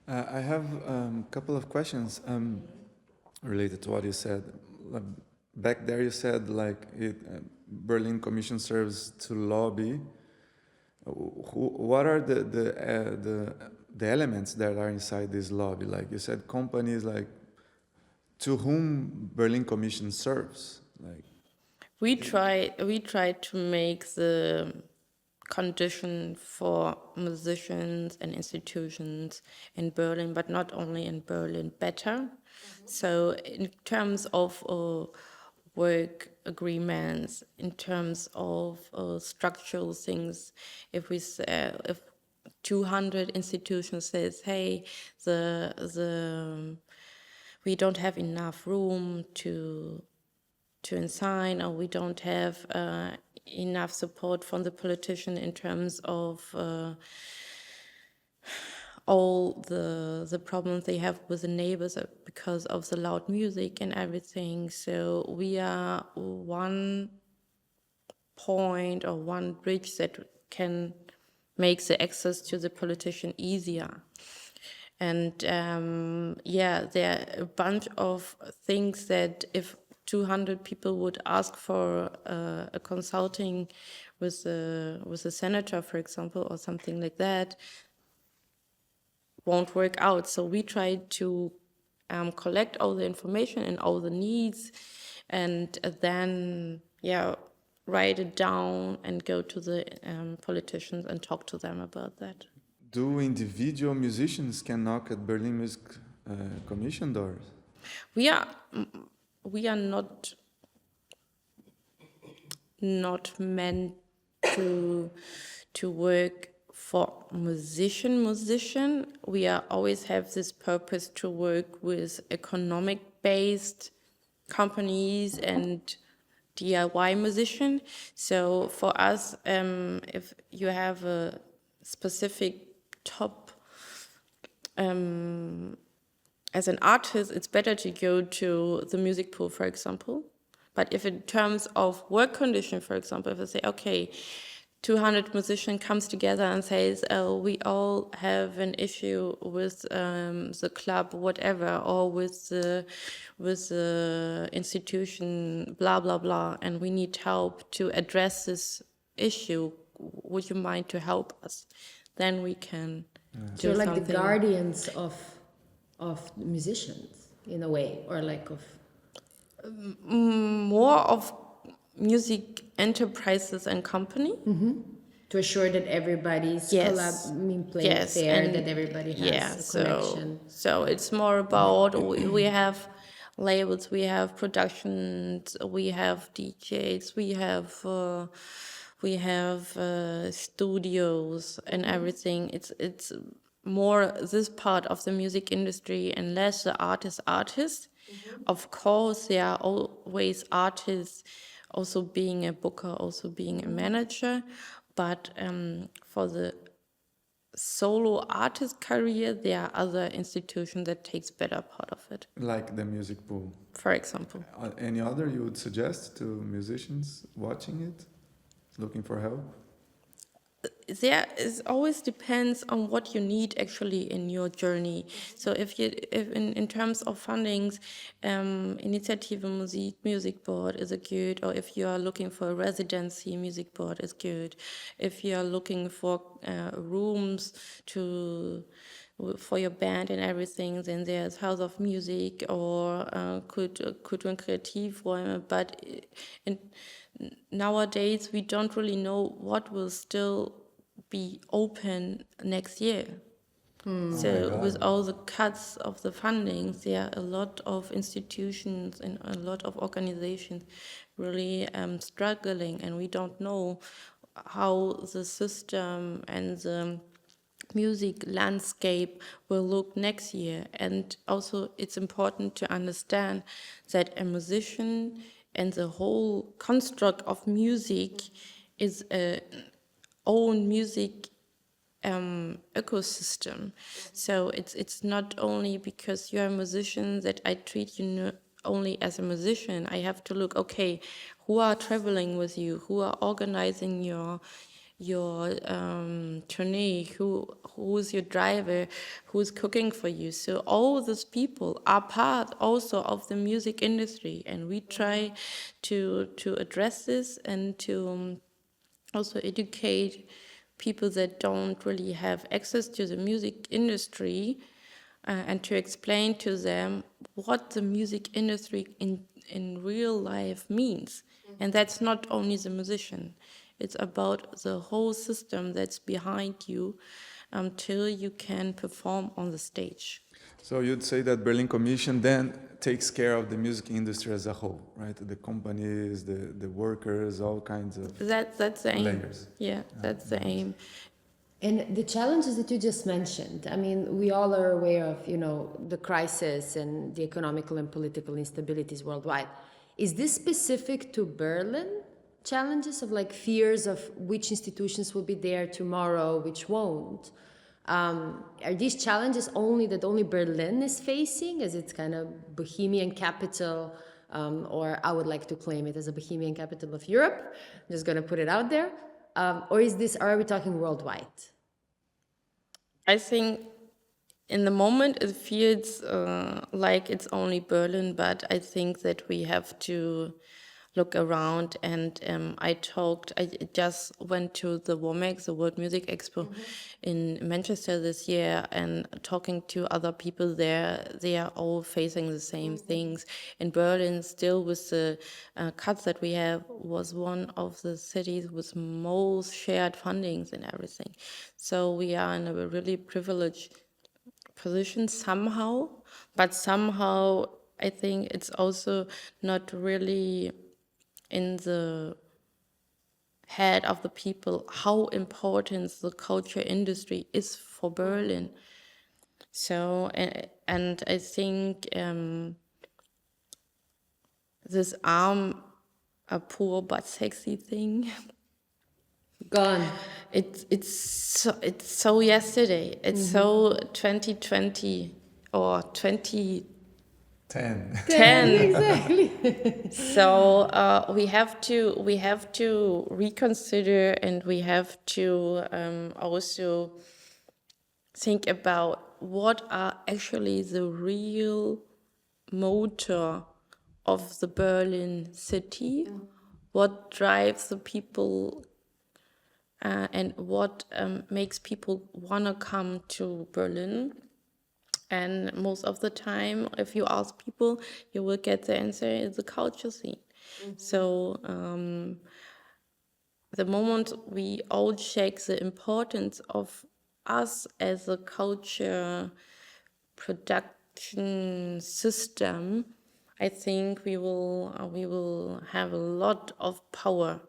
Speaker 2: I have a couple of questions related to what you said. Back there you said Berlin Commission serves to lobby. What are the elements that are inside this lobby? Like you said, companies, to whom Berlin Commission serves?
Speaker 1: we try to make the condition for musicians and institutions in Berlin, but not only in Berlin, better. So in terms of work agreements, in terms of structural things. If we say, if 200 institutions says, hey, we don't have enough room to assign, or we don't have enough support from the politician in terms of all the problems they have with the neighbors because of the loud music and everything. So we are one point or one bridge that can make the access to the politician easier. And yeah, there are a bunch of things that if 200 people would ask for a consulting with a senator, for example, or something like that, won't work out. So we try to collect all the information and all the needs, and then write it down and go to the politicians and talk to them about that.
Speaker 2: Do individual musicians can knock at Berlin Music Commission doors?
Speaker 1: We are not meant to work for musician. We always have this purpose to work with economic-based companies and DIY musician. So for us, if you have a specific top as an artist, it's better to go to the music pool, for example. But if in terms of work condition, for example, if I say, okay, 200 musicians comes together and says, oh, we all have an issue with the club, whatever, or with the institution, blah, blah, blah, and we need help to address this issue. Would you mind to help us? Then we can do
Speaker 3: So like
Speaker 1: something.
Speaker 3: the guardians of musicians in a way, or like of
Speaker 1: more of music enterprises and company.
Speaker 3: to assure that everybody's
Speaker 1: Yes.
Speaker 3: playing
Speaker 1: Yes,
Speaker 3: fair,
Speaker 1: and
Speaker 3: that everybody has a connection.
Speaker 1: So it's more about we have labels, we have productions, we have DJs, we have studios and everything. It's more this part of the music industry, and less the artist. Of course, there are always artists also being a booker, also being a manager, but for the solo artist career, there are other institutions that takes better part of it,
Speaker 2: Like the music pool.
Speaker 1: for example.
Speaker 2: Any other you would suggest to musicians watching it, looking for help?
Speaker 1: There is always depends on what you need actually in your journey. So if in terms of fundings, Initiative Musik music board is a good, or if you are looking for a residency, music board is good. If you are looking for rooms for your band and everything, then there's House of Music or Kultur und Kreativräume. But nowadays we don't really know what will still be open next year. So with all the cuts of the funding, there are a lot of institutions and a lot of organizations really struggling, and we don't know how the system and the music landscape will look next year. And also it's important to understand that a musician and the whole construct of music is a own music ecosystem. So it's not only because you're a musician that I treat you only as a musician. I have to look, okay, who are traveling with you, who are organizing your tourney, who's your driver, who's cooking for you. So all these people are part also of the music industry, and we try to address this and to also educate people that don't really have access to the music industry, and to explain to them what the music industry in real life means. And that's not only the musician. It's about the whole system that's behind you until you can perform on the stage.
Speaker 2: So you'd say that Berlin Commission then takes care of the music industry as a whole, right? The companies, the workers, all kinds of
Speaker 1: That's the aim.
Speaker 2: layers.
Speaker 1: Yeah, that's the aim.
Speaker 3: And the challenges that you just mentioned, I mean, we all are aware of, the crisis and the economical and political instabilities worldwide. Is this specific to Berlin? Challenges of like fears of which institutions will be there tomorrow, which won't? Are these challenges only Berlin is facing, as it's kind of Bohemian capital, or I would like to claim it as a Bohemian capital of Europe? I'm just going to put it out there. Or are we talking worldwide?
Speaker 1: I think in the moment it feels like it's only Berlin, but I think that we have to look around. And I just went to the WOMEX, the World Music Expo, in Manchester this year, and talking to other people there, they are all facing the same things. In Berlin, still with the cuts that we have, was one of the cities with most shared fundings and everything. So we are in a really privileged position somehow, but somehow I think it's also not really in the head of the people how important the culture industry is for Berlin. So, and I think this a poor but sexy thing,
Speaker 3: Gone.
Speaker 1: it's so yesterday. It's so 2020 or 2010.
Speaker 2: 10.
Speaker 3: Exactly.
Speaker 1: So we have to reconsider, and we have to also think about what are actually the real motor of the Berlin city, what drives the people, and what makes people wanna come to Berlin. And most of the time, if you ask people, you will get the answer is the culture scene. So the moment we all check the importance of us as a culture production system, I think we will have a lot of power.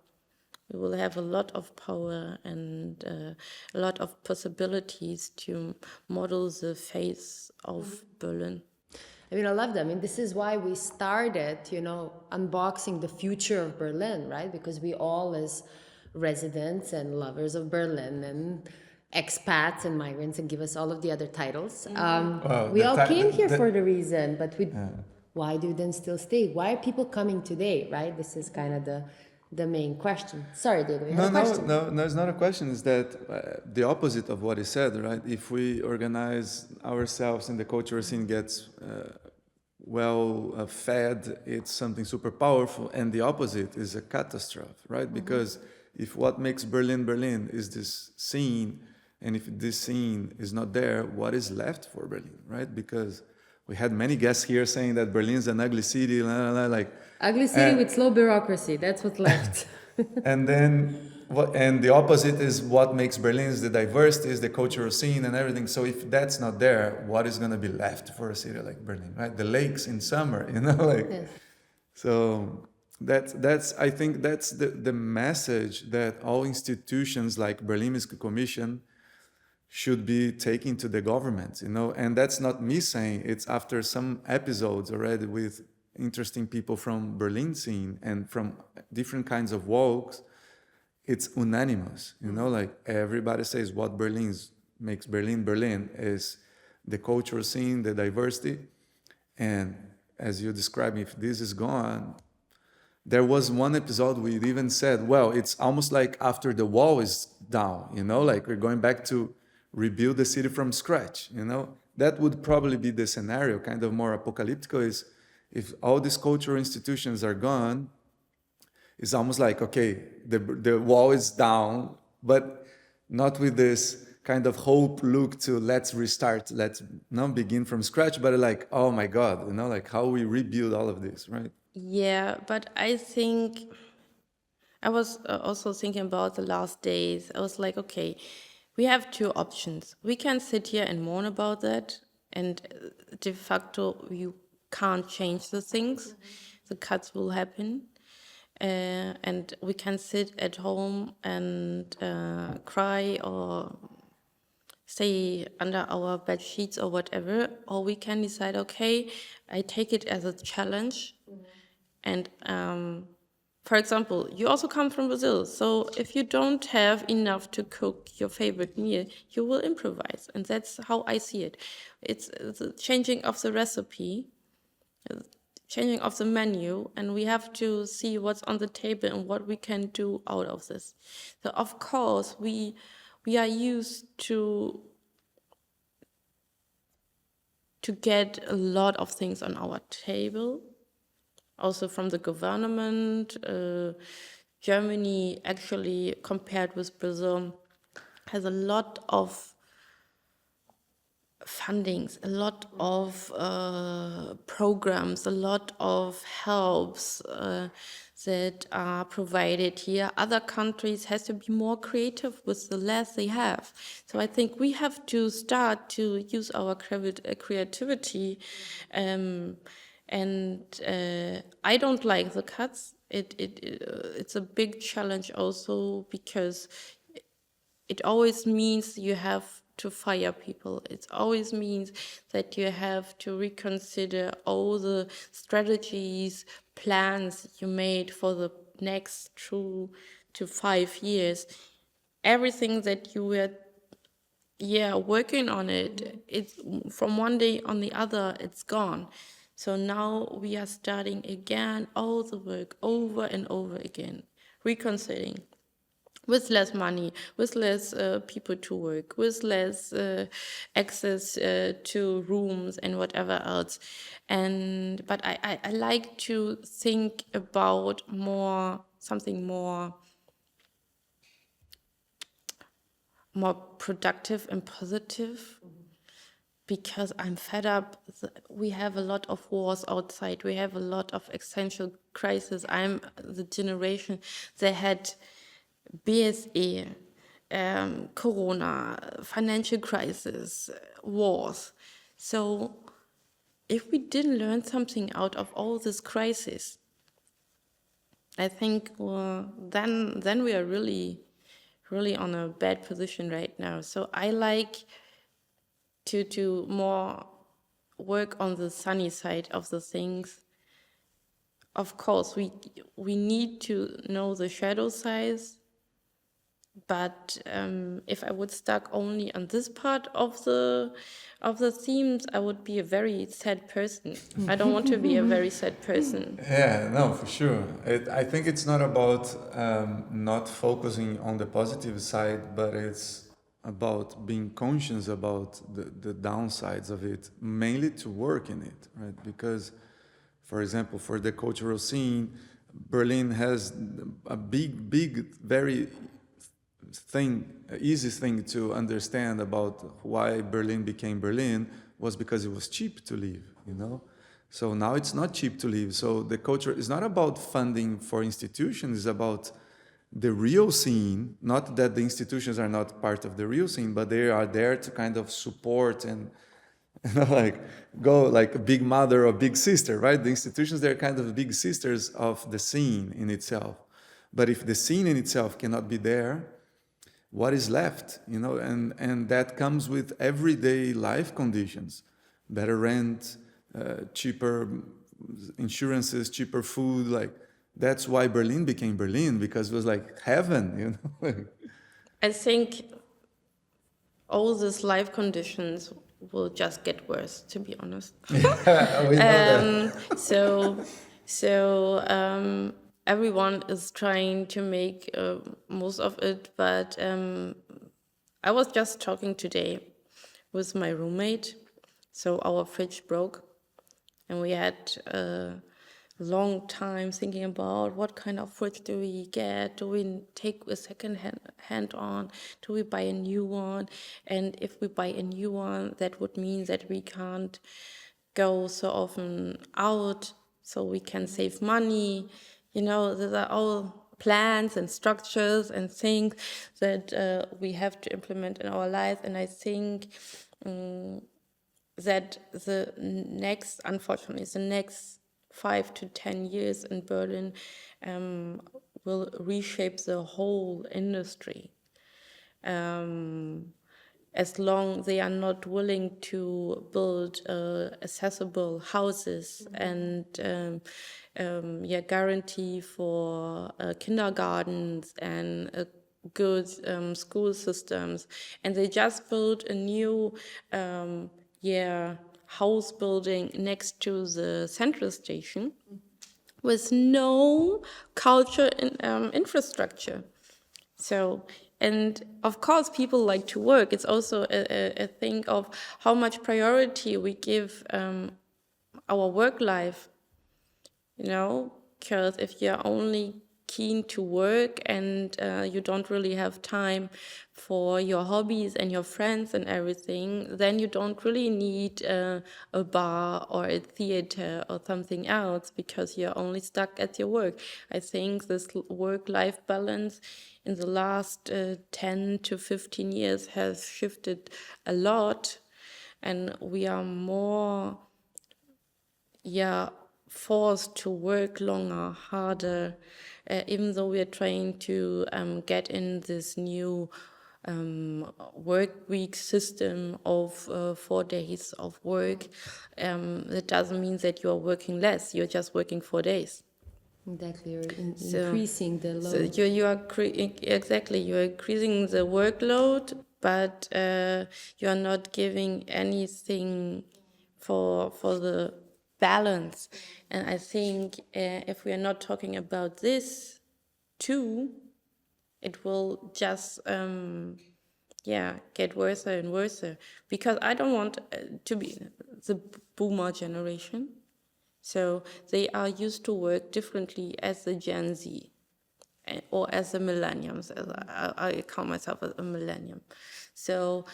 Speaker 1: We will have a lot of power and a lot of possibilities to model the face of Berlin.
Speaker 3: I mean, I love that. I mean, this is why we started, unboxing the future of Berlin, right? Because we all, as residents and lovers of Berlin and expats and migrants, and give us all of the other titles, we all came here for the reason, but why do you then still stay? Why are people coming today, right? This is kind of the main question. Sorry, Diego, you had a question.
Speaker 2: No, it's not a question. It's that the opposite of what he said, right? If we organize ourselves and the cultural scene gets fed, it's something super powerful, and the opposite is a catastrophe, right? Because if what makes Berlin Berlin is this scene, and if this scene is not there, what is left for Berlin, right? Because we had many guests here saying that Berlin's an ugly city, like
Speaker 3: ugly city with slow bureaucracy. That's what's left.
Speaker 2: and then and the opposite is what makes Berlin is the diversity, is the cultural scene and everything. So if that's not there, what is going to be left for a city like Berlin, right? The lakes in summer,
Speaker 3: Yes.
Speaker 2: So that's I think that's the message that all institutions like Berlin Music Commission should be taking to the government, and that's not me saying, it's after some episodes already with interesting people from Berlin scene and from different kinds of walks. It's unanimous, like everybody says what makes Berlin Berlin is the cultural scene, the diversity. And as you described, if this is gone, there was one episode we even said, well, it's almost like after the wall is down, like we're going back to rebuild the city from scratch, That would probably be the scenario, kind of more apocalyptic, is if all these cultural institutions are gone, it's almost like, okay, the wall is down, but not with this kind of hope look to let's restart, let's not begin from scratch, but like, oh my God, like how we rebuild all of this, right?
Speaker 1: Yeah, but I think I was also thinking about the last days. I was like, okay, we have two options. We can sit here and mourn about that, and de facto you can't change the things. The cuts will happen. And we can sit at home and cry or stay under our bed sheets or whatever, or we can decide, okay, I take it as a challenge. And for example, you also come from Brazil, so if you don't have enough to cook your favorite meal, you will improvise, and that's how I see it. It's the changing of the recipe, changing of the menu, and we have to see what's on the table and what we can do out of this. So of course we are used to get a lot of things on our table, also from the government. Germany, actually, compared with Brazil, has a lot of fundings, a lot of programs, a lot of helps that are provided here. Other countries has to be more creative with the less they have. So I think we have to start to use our creativity. I don't like the cuts. It's a big challenge also, because it always means you have to fire people. It always means that you have to reconsider all the strategies, plans you made for the next 2 to 5 years. Everything that you were working on it's from one day on the other, it's gone. So now we are starting again all the work over and over again, reconsidering, with less money, with less people to work, with less access to rooms and whatever else. But I like to think about something more productive and positive, because I'm fed up. We have a lot of wars outside. We have a lot of existential crisis. I'm the generation that had BSE, Corona, financial crisis, wars. So if we didn't learn something out of all this crisis, I think then we are really on a bad position right now. So I like to more work on the sunny side of the things. Of course, we need to know the shadow sides. But if I would stuck only on this part of the themes, I would be a very sad person. I don't want to be a very sad person.
Speaker 2: Yeah, no, for sure. I think it's not about not focusing on the positive side, but it's about being conscious about the downsides of it, mainly to work in it, right? Because, for example, for the cultural scene, Berlin has a big, very easy thing to understand about why Berlin became Berlin was because it was cheap to live, you know? So now it's not cheap to live. So the culture is not about funding for institutions, it's about the real scene. Not that the institutions are not part of the real scene, but they are there to kind of support and like go like a big mother or big sister, right? The institutions, they're kind of big sisters of the scene in itself. But if the scene in itself cannot be there, what is left, you know? And that comes with everyday life conditions: better rent, cheaper insurances, cheaper food. Like, that's why Berlin became Berlin, because it was like heaven, you know?
Speaker 1: I think all these life conditions will just get worse, to be honest.
Speaker 2: We know that.
Speaker 1: So everyone is trying to make most of it, but I was just talking today with my roommate. So our fridge broke, and we had a long time thinking about what kind of fridge do we get? Do we take a second hand on? Do we buy a new one? And if we buy a new one, that would mean that we can't go so often out, so we can save money. You know, these are all plans and structures and things that we have to implement in our life. And I think that unfortunately, the next 5 to 10 years in Berlin will reshape the whole industry. As long they are not willing to build accessible houses and guarantee for kindergartens and good school systems, and they just built a new house building next to the central station with no culture infrastructure. So, and of course, people like to work. It's also a thing of how much priority we give our work life, because if you're only keen to work and you don't really have time for your hobbies and your friends and everything, then you don't really need a bar or a theater or something else, because you're only stuck at your work. I think this work-life balance in the last 10 to 15 years has shifted a lot, and we are more forced to work longer, harder, even though we are trying to get in this new work week system of 4 days of work. That doesn't mean that you are working less, you're just working 4 days.
Speaker 3: Exactly, you're increasing the load.
Speaker 1: So you are you're increasing the workload, but you are not giving anything for the balance. And I think if we are not talking about this too, it will just get worse and worse, because I don't want to be the boomer generation. So they are used to work differently as the Gen Z or as the millenniums. As I call myself a millennium. So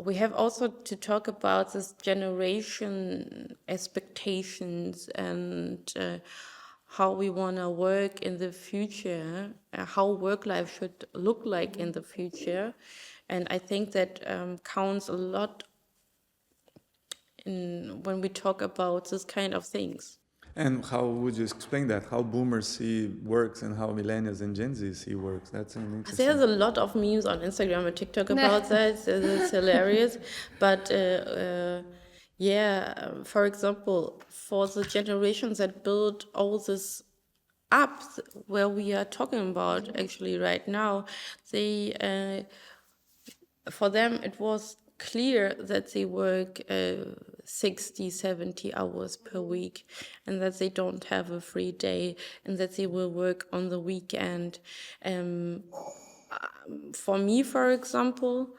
Speaker 1: we have also to talk about this generation expectations and how we want to work in the future, how work life should look like in the future. And I think that counts a lot when we talk about this kind of things.
Speaker 2: And how would you explain that? How boomers see works and how millennials and Gen Z see works? That's an interesting.
Speaker 1: There's a lot of memes on Instagram and TikTok about that. It's hilarious. But for example, for the generations that built all this up, where we are talking about actually right now, they for them it was clear that they work 60, 70 hours per week, and that they don't have a free day, and that they will work on the weekend. For me, for example,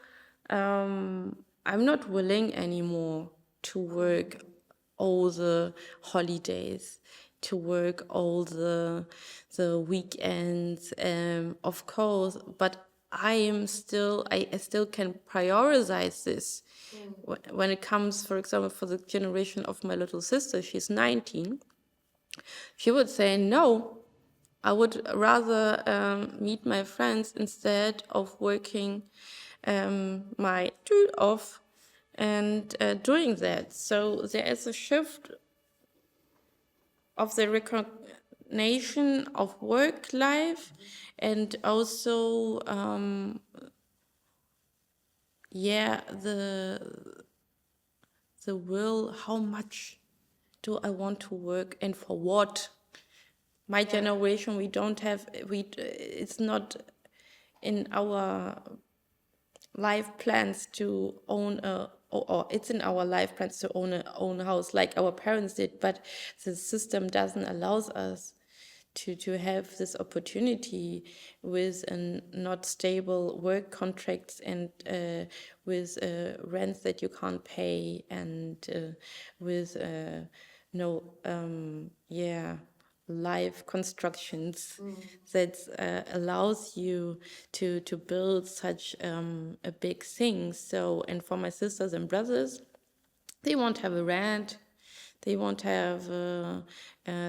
Speaker 1: I'm not willing anymore to work all the holidays, to work all the weekends, of course, but I still can prioritize this. When it comes, for example, for the generation of my little sister, she's 19, she would say, no, I would rather meet my friends instead of working my dude off and doing that. So there is a shift of the recognition of work life, and also the will, how much do I want to work and for what? My generation, it's not in our life plans to own or it's in our life plans to own a house like our parents did, but the system doesn't allow us to have this opportunity with not stable work contracts and with rents that you can't pay, and with life constructions that allows you to build such a big thing. So, and for my sisters and brothers, they won't have a rent. They won't have a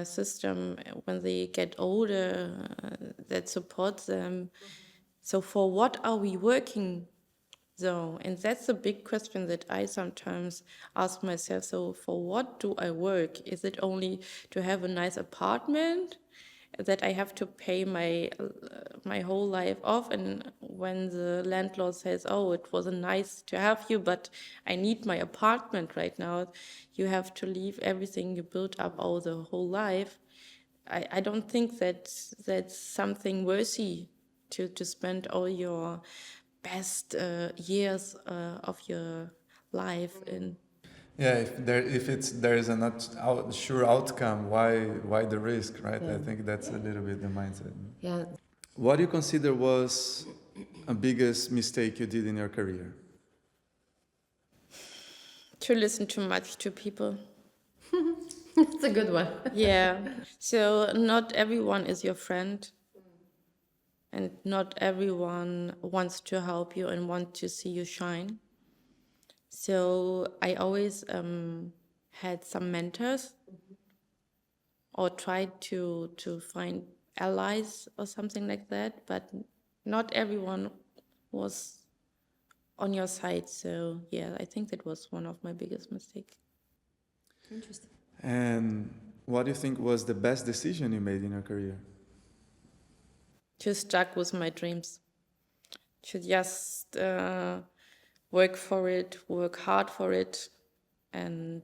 Speaker 1: system when they get older that supports them. So for what are we working So, and that's a big question that I sometimes ask myself. So, for what do I work? Is it only to have a nice apartment that I have to pay my whole life off? And when the landlord says, "Oh, it was nice to have you, but I need my apartment right now," you have to leave everything you built up all the whole life. I don't think that that's something worthy to spend all your best years of your life in.
Speaker 2: Yeah, if there is a not sure outcome, why the risk, right? I
Speaker 3: Yeah.
Speaker 2: think that's a little bit the mindset.
Speaker 3: Yeah.
Speaker 2: What do you consider was a biggest mistake you did in your career?
Speaker 1: To listen too much to people.
Speaker 3: That's a good one.
Speaker 1: Yeah. So not everyone is your friend, and not everyone wants to help you and want to see you shine. So I always had some mentors or tried to find allies or something like that, but not everyone was on your side. So yeah, I think that was one of my biggest mistakes.
Speaker 3: Interesting.
Speaker 2: And what do you think was the best decision you made in your career?
Speaker 1: To stuck with my dreams. To just work for it, work hard for it, and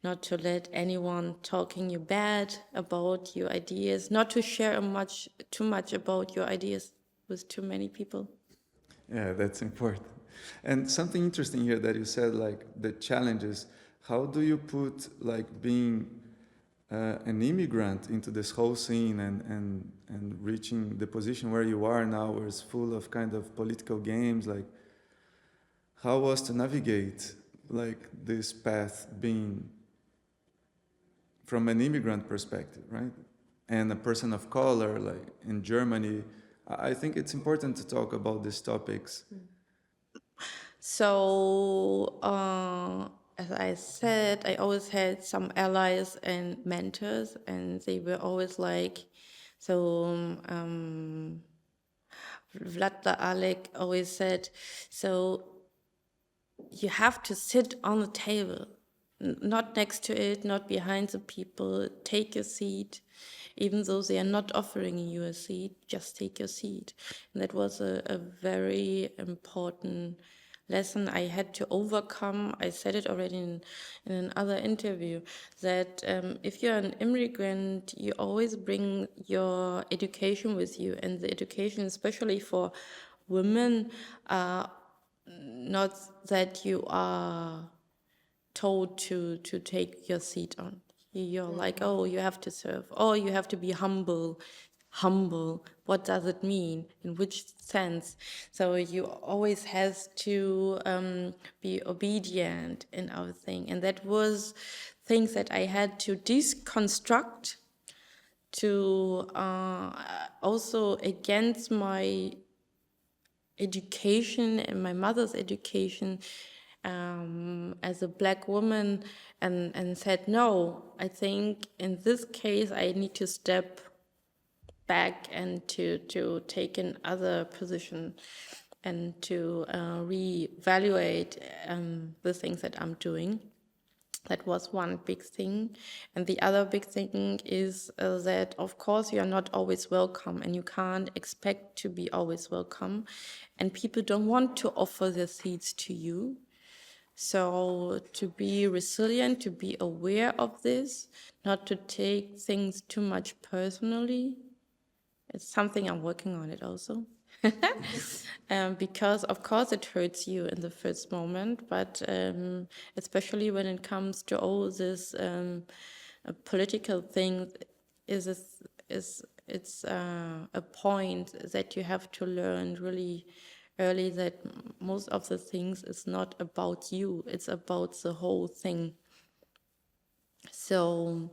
Speaker 1: not to let anyone talking you bad about your ideas, not to share too much about your ideas with too many people.
Speaker 2: Yeah, that's important. And something interesting here that you said, like the challenges. How do you put like being an immigrant into this whole scene and reaching the position where you are now, where it's full of kind of political games? Like, how was to navigate like this path being from an immigrant perspective, right? And a person of color, like in Germany. I think it's important to talk about these topics.
Speaker 1: So, as I said, I always had some allies and mentors, and they were always like, so Vladla Alek always said, so you have to sit on the table, not next to it, not behind the people. Take your seat, even though they are not offering you a seat, just take your seat. And that was a very important lesson I had to overcome. I said it already in another interview, that if you're an immigrant, you always bring your education with you, and the education, especially for women, not that you are told to take your seat on. You're like, oh, you have to serve. Oh, you have to be humble. Humble. What does it mean? In which sense? So you always has to be obedient in our thing. And that was things that I had to deconstruct to also against my education and my mother's education as a black woman, and said, no, I think in this case I need to step back and to take another position and to reevaluate the things that I'm doing. That was one big thing. And the other big thing is that, of course, you are not always welcome, and you can't expect to be always welcome. And people don't want to offer their seats to you. So to be resilient, to be aware of this, not to take things too much personally, it's something I'm working on it also. Because of course it hurts you in the first moment, but especially when it comes to all this political thing, it's a point that you have to learn really early, that most of the things is not about you, it's about the whole thing. So,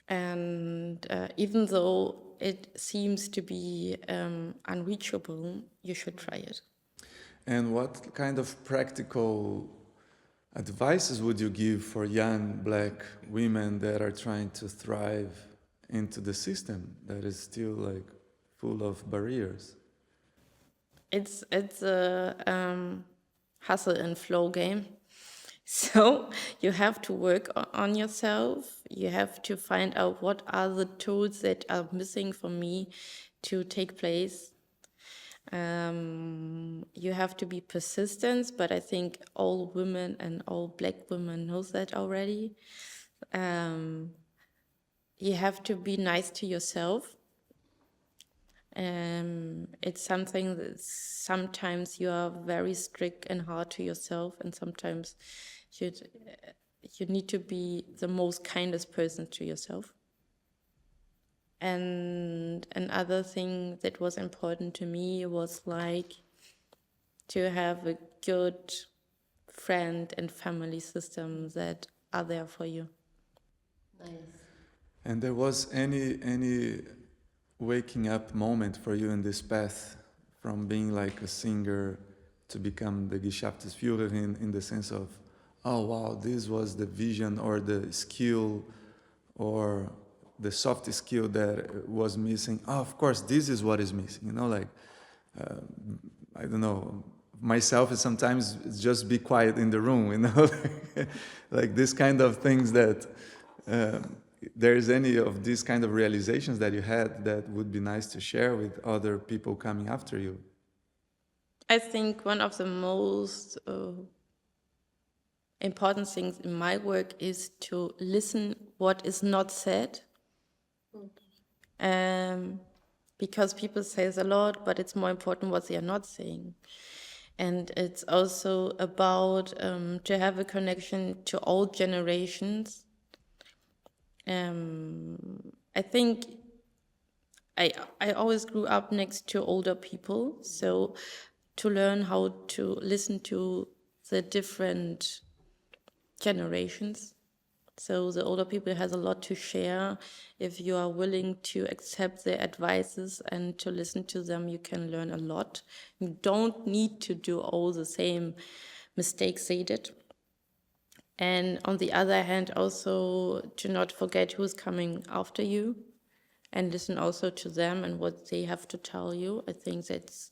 Speaker 1: and even though it seems to be unreachable, you should try it.
Speaker 2: And what kind of practical advices would you give for young black women that are trying to thrive into the system that is still like full of barriers?
Speaker 1: it's a hustle and flow game. So you have to work on yourself. You have to find out what are the tools that are missing for me to take place. You have to be persistent, but I think all women and all Black women knows that already. You have to be nice to yourself. It's something that sometimes you are very strict and hard to yourself, and sometimes you need to be the most kindest person to yourself. And another thing that was important to me was like to have a good friend and family system that are there for you.
Speaker 3: Nice.
Speaker 2: And there was any waking up moment for you in this path, from being like a singer to become the Geschäftsführerin, in the sense of, oh wow, this was the vision or the skill or the soft skill that was missing. Oh, of course, this is what is missing. You know, like, I don't know, myself is sometimes just be quiet in the room, you know, like this kind of things that, there's any of these kind of realizations that you had that would be nice to share with other people coming after you?
Speaker 1: I think one of the most important things in my work is to listen what is not said. Because people say a lot, but it's more important what they are not saying. And it's also about to have a connection to all generations. I think I always grew up next to older people, so to learn how to listen to the different generations. So the older people has a lot to share. If you are willing to accept their advices and to listen to them, you can learn a lot. You don't need to do all the same mistakes they did. And on the other hand, also to not forget who's coming after you and listen also to them and what they have to tell you. I think that's,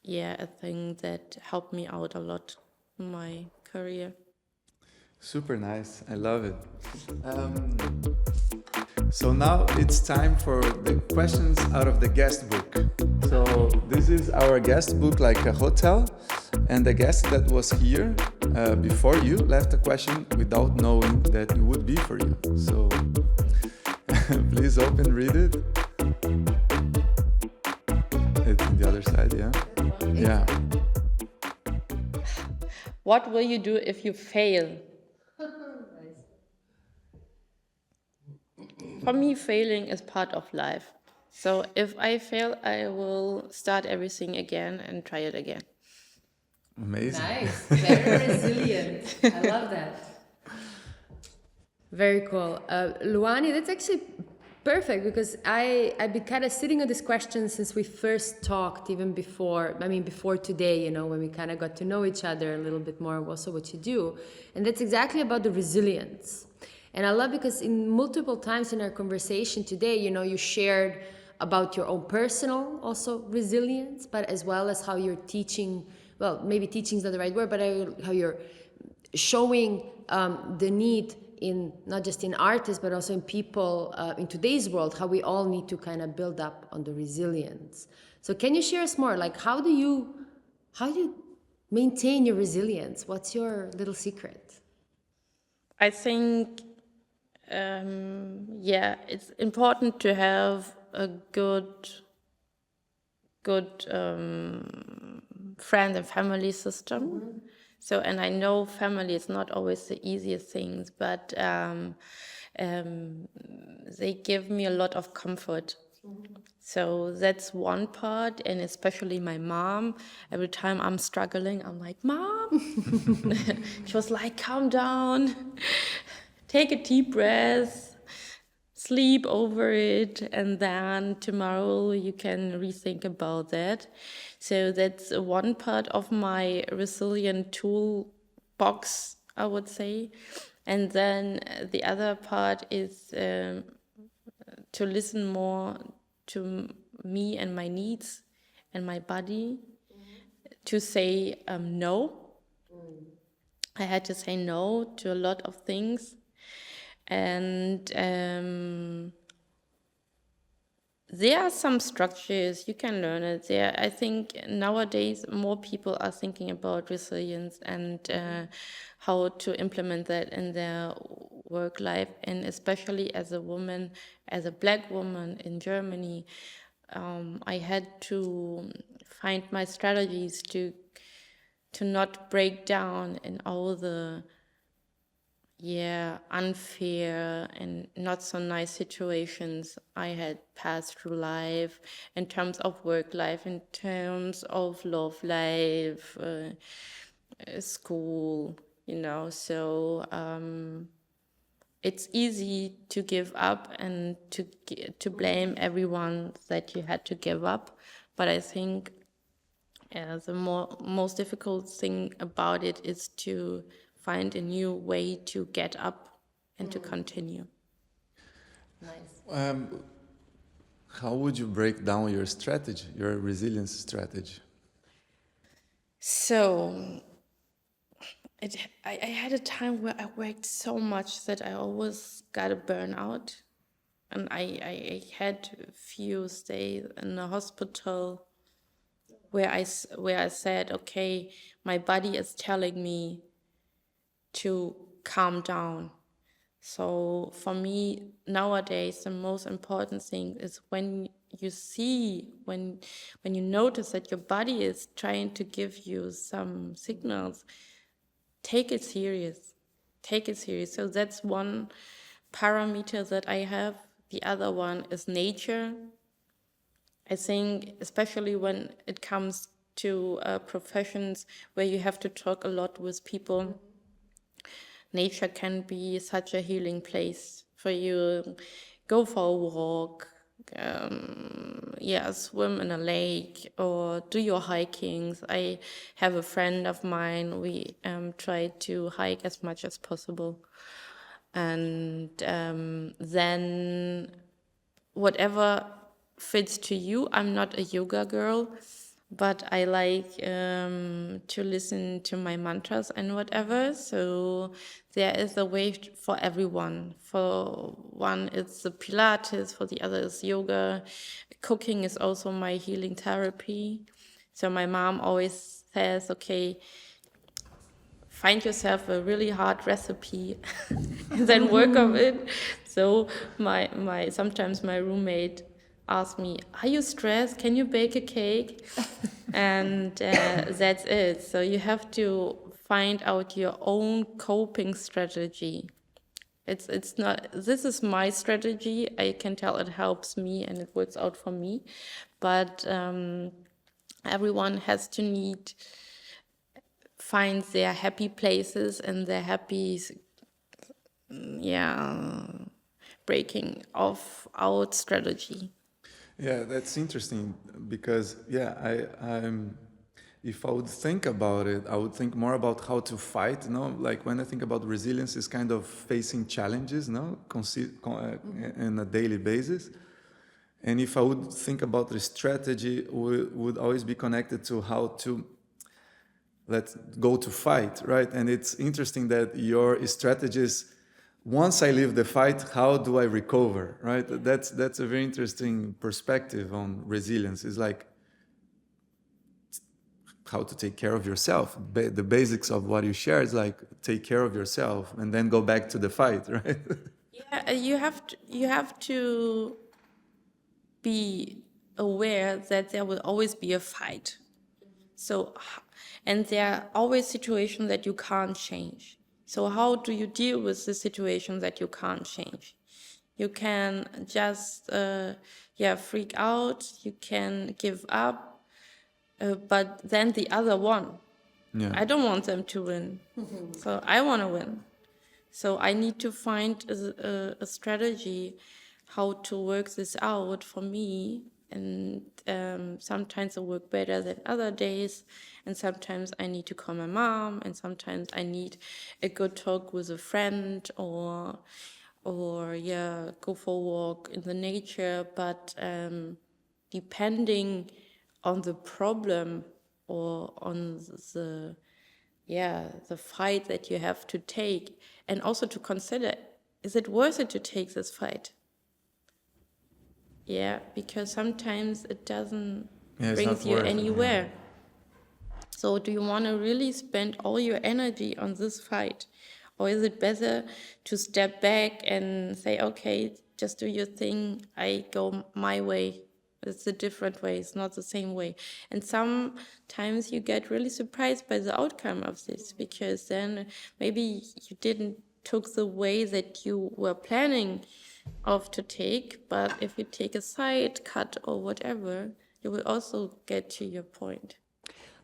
Speaker 1: a thing that helped me out a lot in my career.
Speaker 2: Super nice. I love it. So now it's time for the questions out of the guest book. So this is our guest book, like a hotel, and the guest that was here before you left a question without knowing that it would be for you. So please open, read it. It's on the other side, yeah? Yeah.
Speaker 1: What will you do if you fail? For me, failing is part of life. So if I fail, I will start everything again and try it again.
Speaker 2: Amazing.
Speaker 3: Nice, very resilient. I love that. Very cool. Luani, that's actually perfect, because I've been kind of sitting on this question since we first talked, even before today, you know, when we kind of got to know each other a little bit more, also what you do. And that's exactly about the resilience. And I love, because in multiple times in our conversation today, you know, you shared about your own personal also resilience, but as well as how you're teaching, well, maybe teaching is not the right word, but how you're showing the need in not just in artists, but also in people in today's world, how we all need to kind of build up on the resilience. So can you share us more? Like, how do you maintain your resilience? What's your little secret?
Speaker 1: I think, it's important to have a good friend and family system. Mm-hmm. So, and I know family is not always the easiest things, but they give me a lot of comfort. Mm-hmm. So that's one part, and especially my mom. Every time I'm struggling, I'm like, Mom! She was like, calm down, take a deep breath, sleep over it, and then tomorrow you can rethink about that. So that's one part of my resilient toolbox, I would say. And then the other part is to listen more to me and my needs, and my body to say no. I had to say no to a lot of things. And there are some structures, you can learn it. I think nowadays more people are thinking about resilience and how to implement that in their work life. And especially as a woman, as a Black woman in Germany, I had to find my strategies to not break down in all the unfair and not so nice situations I had passed through life, in terms of work life, in terms of love life, school, So it's easy to give up and to blame everyone that you had to give up, but I think the most difficult thing about it is to find a new way to get up and to continue.
Speaker 3: Nice.
Speaker 2: How would you break down your strategy, your resilience strategy?
Speaker 1: So I had a time where I worked so much that I always got a burnout, and I had a few stays in the hospital where I said, okay, my body is telling me to calm down. So for me nowadays, the most important thing is when you notice that your body is trying to give you some signals, take it serious. So that's one parameter that I have. The other one is nature. I think especially when it comes to professions where you have to talk a lot with people, nature can be such a healing place for you. Go for a walk, swim in a lake, or do your hikings. I have a friend of mine, we try to hike as much as possible. And then whatever fits to you. I'm not a yoga girl, but I like to listen to my mantras and whatever. So there is a way for everyone. For one, it's the Pilates. For the other, is yoga. Cooking is also my healing therapy. So my mom always says, okay, find yourself a really hard recipe and then work on it. So sometimes my roommate asks me, are you stressed? Can you bake a cake? And that's it. So you have to find out your own coping strategy. It's not, this is my strategy. I can tell it helps me and it works out for me. But everyone has to find their happy places and their happy, breaking off out strategy.
Speaker 2: Yeah, that's interesting because if I would think about it, I would think more about how to fight. Like when I think about resilience, is kind of facing challenges, on a daily basis. And if I would think about the strategy, would always be connected to how to let's go to fight, right? And it's interesting that your strategies, once I leave the fight, how do I recover, right? That's a very interesting perspective on resilience. It's like how to take care of yourself. The basics of what you share is like take care of yourself and then go back to the fight, right?
Speaker 1: Yeah, you have to be aware that there will always be a fight. So, and there are always situations that you can't change. So how do you deal with the situation that you can't change? You can just, freak out, you can give up, but then the other one, I don't want them to win. So I want to win. So I need to find a strategy how to work this out for me. And sometimes it works better than other days. And sometimes I need to call my mom. And sometimes I need a good talk with a friend or go for a walk in the nature. But depending on the problem or on the fight that you have to take, and also to consider, is it worth it to take this fight? Yeah, because sometimes it doesn't
Speaker 2: Yeah, it's
Speaker 1: bring
Speaker 2: not
Speaker 1: you
Speaker 2: worth it, yeah.
Speaker 1: anywhere. So do you want to really spend all your energy on this fight? Or is it better to step back and say, okay, just do your thing, I go my way. It's a different way, it's not the same way. And sometimes you get really surprised by the outcome of this, because then maybe you didn't took the way that you were planning of to take, but if you take a side cut or whatever, you will also get to your point.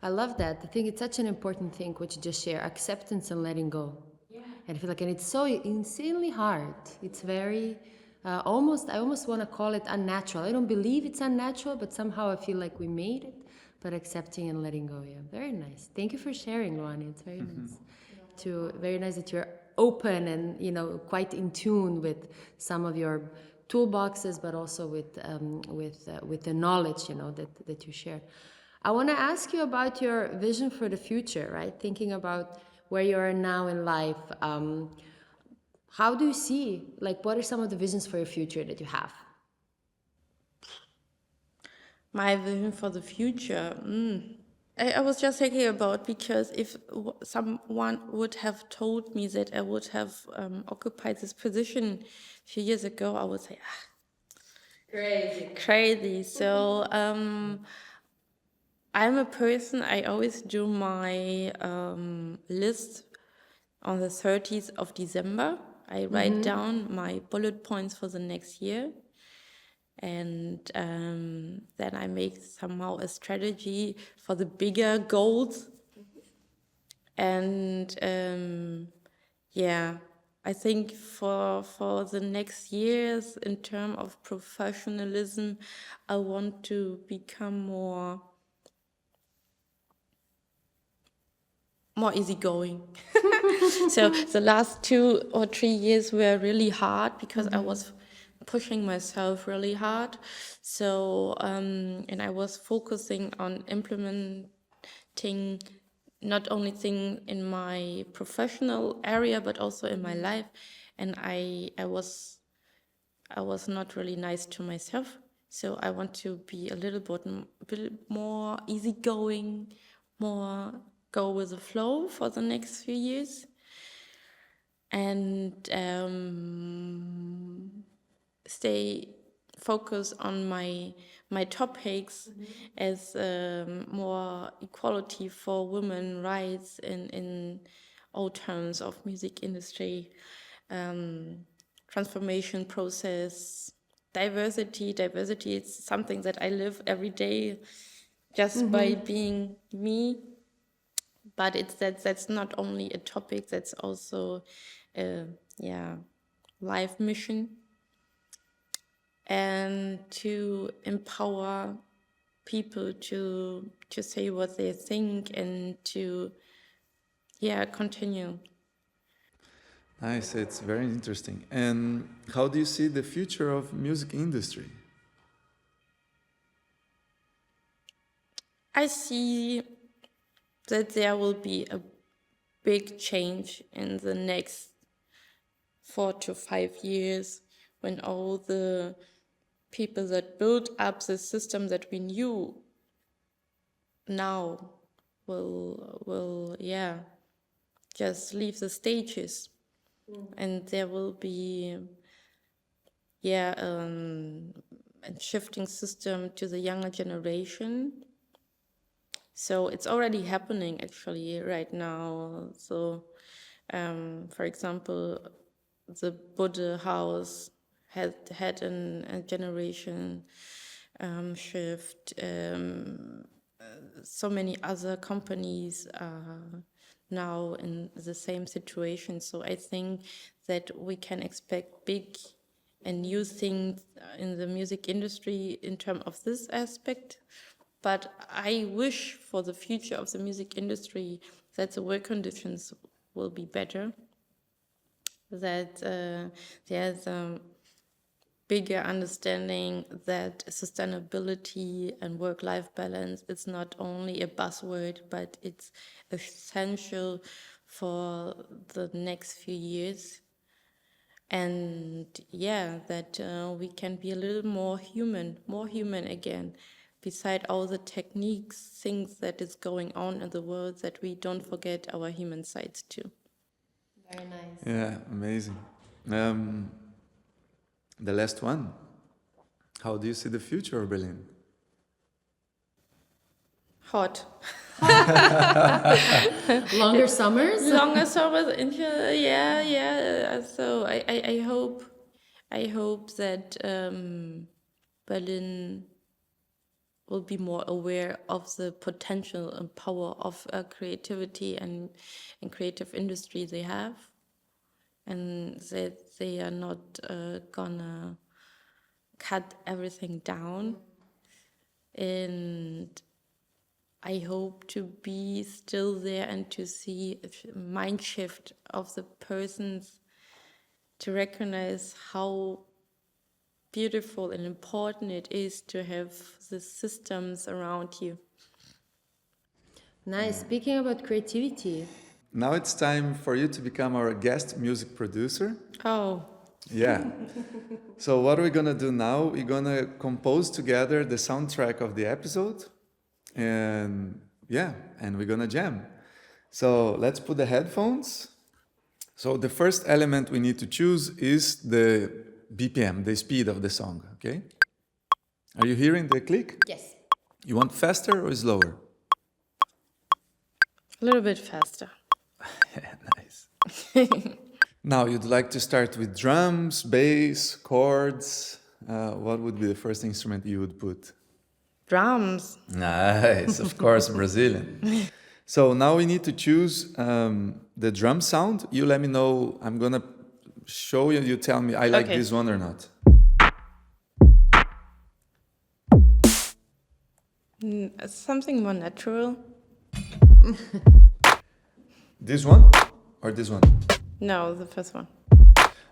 Speaker 3: I love that. I think it's such an important thing what you just share, acceptance and letting go. Yeah. And I feel like, and it's so insanely hard. It's very, I almost want to call it unnatural. I don't believe it's unnatural, but somehow I feel like we made it. But accepting and letting go, yeah, very nice. Thank you for sharing, Luani. It's very nice. Very nice that you're open and, you know, quite in tune with some of your toolboxes, but also with the knowledge, you know, that you share. I want to ask you about your vision for the future, right? Thinking about where you are now in life. How do you see, like, what are some of the visions for your future that you have?
Speaker 1: My vision for the future. I was just thinking about, because if someone would have told me that I would have occupied this position a few years ago, I would say, crazy. So I'm a person, I always do my list on the 30th of December. I write down my bullet points for the next year. And then I make somehow a strategy for the bigger goals. And I think for the next years, in terms of professionalism, I want to become more easygoing. So the last 2 or 3 years were really hard, because I was pushing myself really hard. So, and I was focusing on implementing not only things in my professional area, but also in my life. And I was not really nice to myself. So I want to be a little bit more easygoing, more go with the flow for the next few years. And stay focused on my topics as more equality for women rights in all terms of music industry, transformation process, diversity. Diversity is something that I live every day just by being me. But that's not only a topic, that's also a life mission. And to empower people to say what they think and to continue.
Speaker 2: Nice, it's very interesting. And how do you see the future of music industry?
Speaker 1: I see that there will be a big change in the next 4 to 5 years, when all the people that built up the system that we knew now will just leave the stages. And there will be a shifting system to the younger generation. So it's already happening actually right now. So for example, the Buddha house had a generation shift. So many other companies are now in the same situation. So I think that we can expect big and new things in the music industry in terms of this aspect. But I wish for the future of the music industry that the work conditions will be better, that there's bigger understanding that sustainability and work-life balance is not only a buzzword, but it's essential for the next few years. And yeah, that we can be a little more human again. Beside all the techniques, things that is going on in the world, that we don't forget our human sides too.
Speaker 3: Very nice.
Speaker 2: Yeah, amazing. The last one. How do you see the future of Berlin?
Speaker 1: Hot.
Speaker 3: Longer summers?
Speaker 1: Longer summers. Yeah. So I hope that Berlin will be more aware of the potential and power of creativity and creative industry they have, and that they are not gonna cut everything down. And I hope to be still there and to see a mind shift of the persons, to recognize how beautiful and important it is to have the systems around you.
Speaker 3: Nice. Speaking about creativity.
Speaker 2: Now it's time for you to become our guest music producer.
Speaker 1: Oh.
Speaker 2: Yeah. So what we're gonna do now, we're gonna compose together the soundtrack of the episode, and we're gonna jam. So let's put the headphones. So the first element we need to choose is the BPM, the speed of the song, okay? Are you hearing the click?
Speaker 3: Yes.
Speaker 2: You want faster or slower?
Speaker 1: A little bit faster.
Speaker 2: Nice. Now, you'd like to start with drums, bass, chords. What would be the first instrument you would put?
Speaker 1: Drums.
Speaker 2: Nice, of course, Brazilian. So now we need to choose the drum sound. You let me know. I'm going to show you. You tell me I like
Speaker 1: Okay.
Speaker 2: this one or not.
Speaker 1: Something more natural.
Speaker 2: This one or this one?
Speaker 1: No, the first one.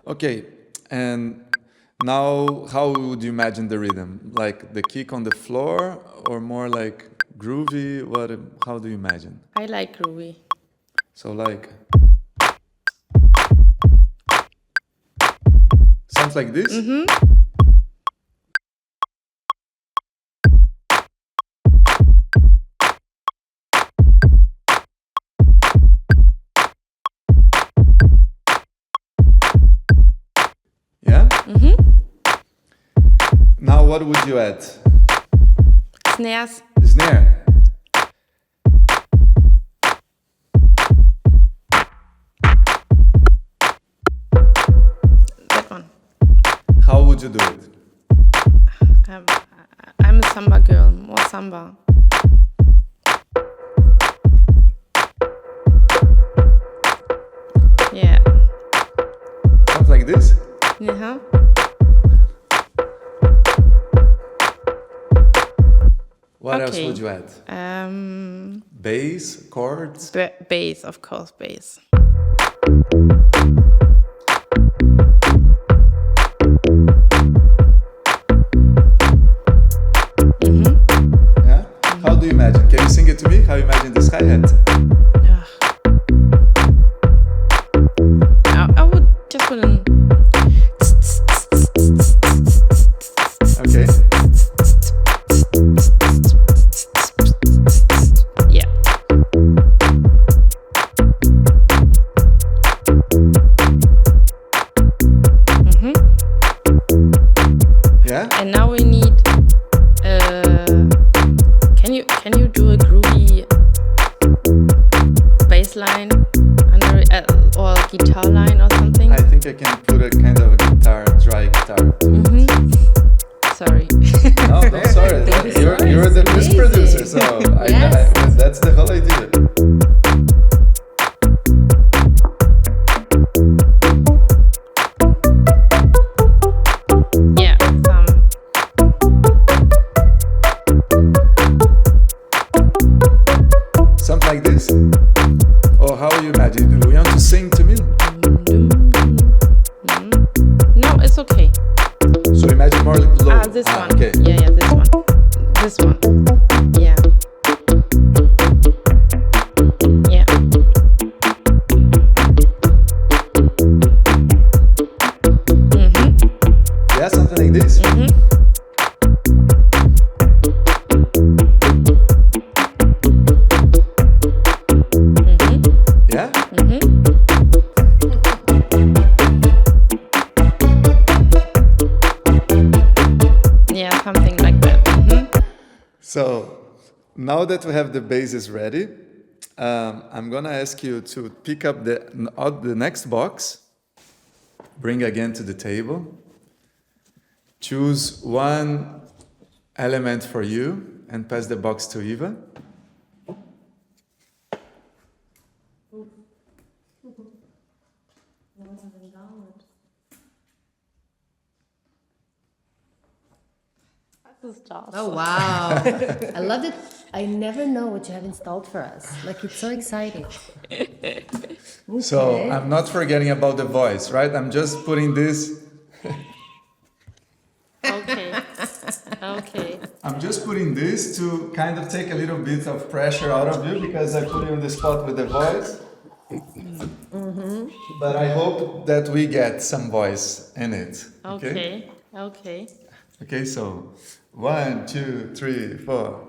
Speaker 2: Okay, and now how would you imagine the rhythm? Like the kick on the floor or more like groovy? How do you imagine?
Speaker 1: I like groovy.
Speaker 2: So like sounds like this?
Speaker 1: Mm-hmm.
Speaker 2: Yeah?
Speaker 1: Mm-hmm.
Speaker 2: Now what would you add?
Speaker 1: Snares.
Speaker 2: The snare.
Speaker 1: That one.
Speaker 2: How would you do it?
Speaker 1: I'm a samba girl. More samba. Yeah.
Speaker 2: Sounds like this?
Speaker 1: Uh-huh.
Speaker 2: What else
Speaker 1: Okay.
Speaker 2: would you add? Bass, chords?
Speaker 1: Bass, of course, bass.
Speaker 2: Yeah? How do you imagine? Can you sing it to me? How you imagine this hi-hat?
Speaker 1: Ugh. I would just put in.
Speaker 2: Okay.
Speaker 1: Yeah.
Speaker 2: Yeah?
Speaker 1: And now we need. Can you do a groovy bass line under or guitar line or something?
Speaker 2: I think I can put a kind of a dry guitar.
Speaker 1: Sorry.
Speaker 2: No, don't sorry. You're the music producer, so
Speaker 3: Yes.
Speaker 2: that's the whole idea.
Speaker 1: Yeah.
Speaker 2: Something like this? Or how you imagine? Do you want to sing to me?
Speaker 1: No, it's okay.
Speaker 2: So
Speaker 1: this one.
Speaker 2: Okay.
Speaker 1: Yeah, this one. This one. Yeah. Yeah.
Speaker 2: Yeah, something like this. Yeah.
Speaker 1: Yeah, something like that.
Speaker 2: So now that we have the bases ready, I'm gonna ask you to pick up the next box, bring again to the table, choose one element for you, and pass the box to Iva.
Speaker 3: Oh wow! I love it. I never know what you have installed for us. Like it's so exciting.
Speaker 2: So I'm not forgetting about the voice, right? I'm just putting this.
Speaker 1: Okay. Okay.
Speaker 2: I'm just putting this to kind of take a little bit of pressure out of you because I put you on the spot with the voice. But I hope that we get some voice in it.
Speaker 1: Okay. Okay.
Speaker 2: Okay, so 1, 2, 3, 4.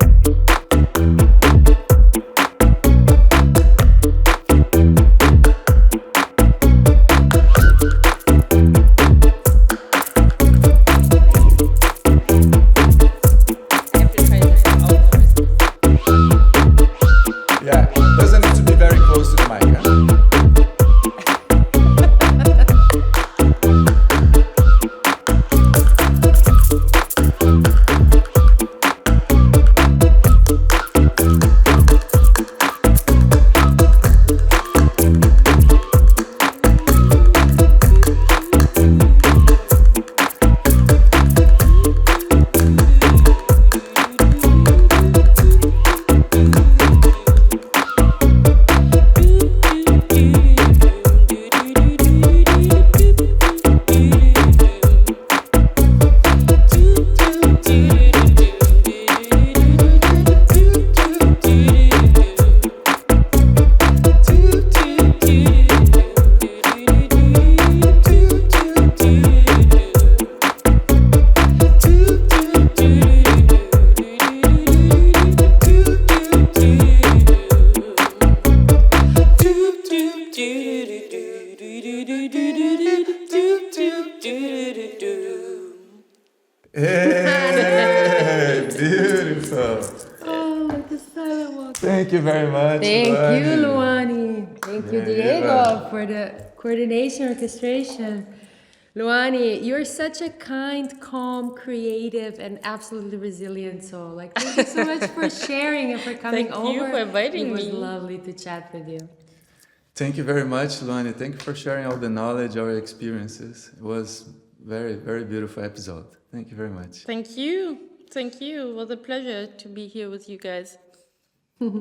Speaker 2: Yeah, doesn't need to be very close to the mic. Huh? Hey, beautiful.
Speaker 3: Oh, like the silent walk.
Speaker 2: Thank you very much.
Speaker 3: Thank
Speaker 2: Luani.
Speaker 3: you, Luani. Thank you,
Speaker 2: Yeah,
Speaker 3: Diego,
Speaker 2: Eva.
Speaker 3: for the coordination, orchestration. Luani, you're such a kind, calm, creative, and absolutely resilient soul. Like, thank you so much for sharing and for coming
Speaker 1: Thank
Speaker 3: over.
Speaker 1: you for inviting
Speaker 3: It was
Speaker 1: me.
Speaker 3: lovely to chat with you.
Speaker 2: Thank you very much, Luani. Thank you for sharing all the knowledge, our experiences. It was very, very beautiful episode. Thank you very much.
Speaker 1: Thank you. Thank you. It was a pleasure to be here with you guys.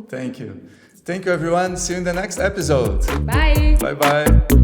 Speaker 2: Thank you. Thank you, everyone. See you in the next episode.
Speaker 3: Bye.
Speaker 2: Bye-bye.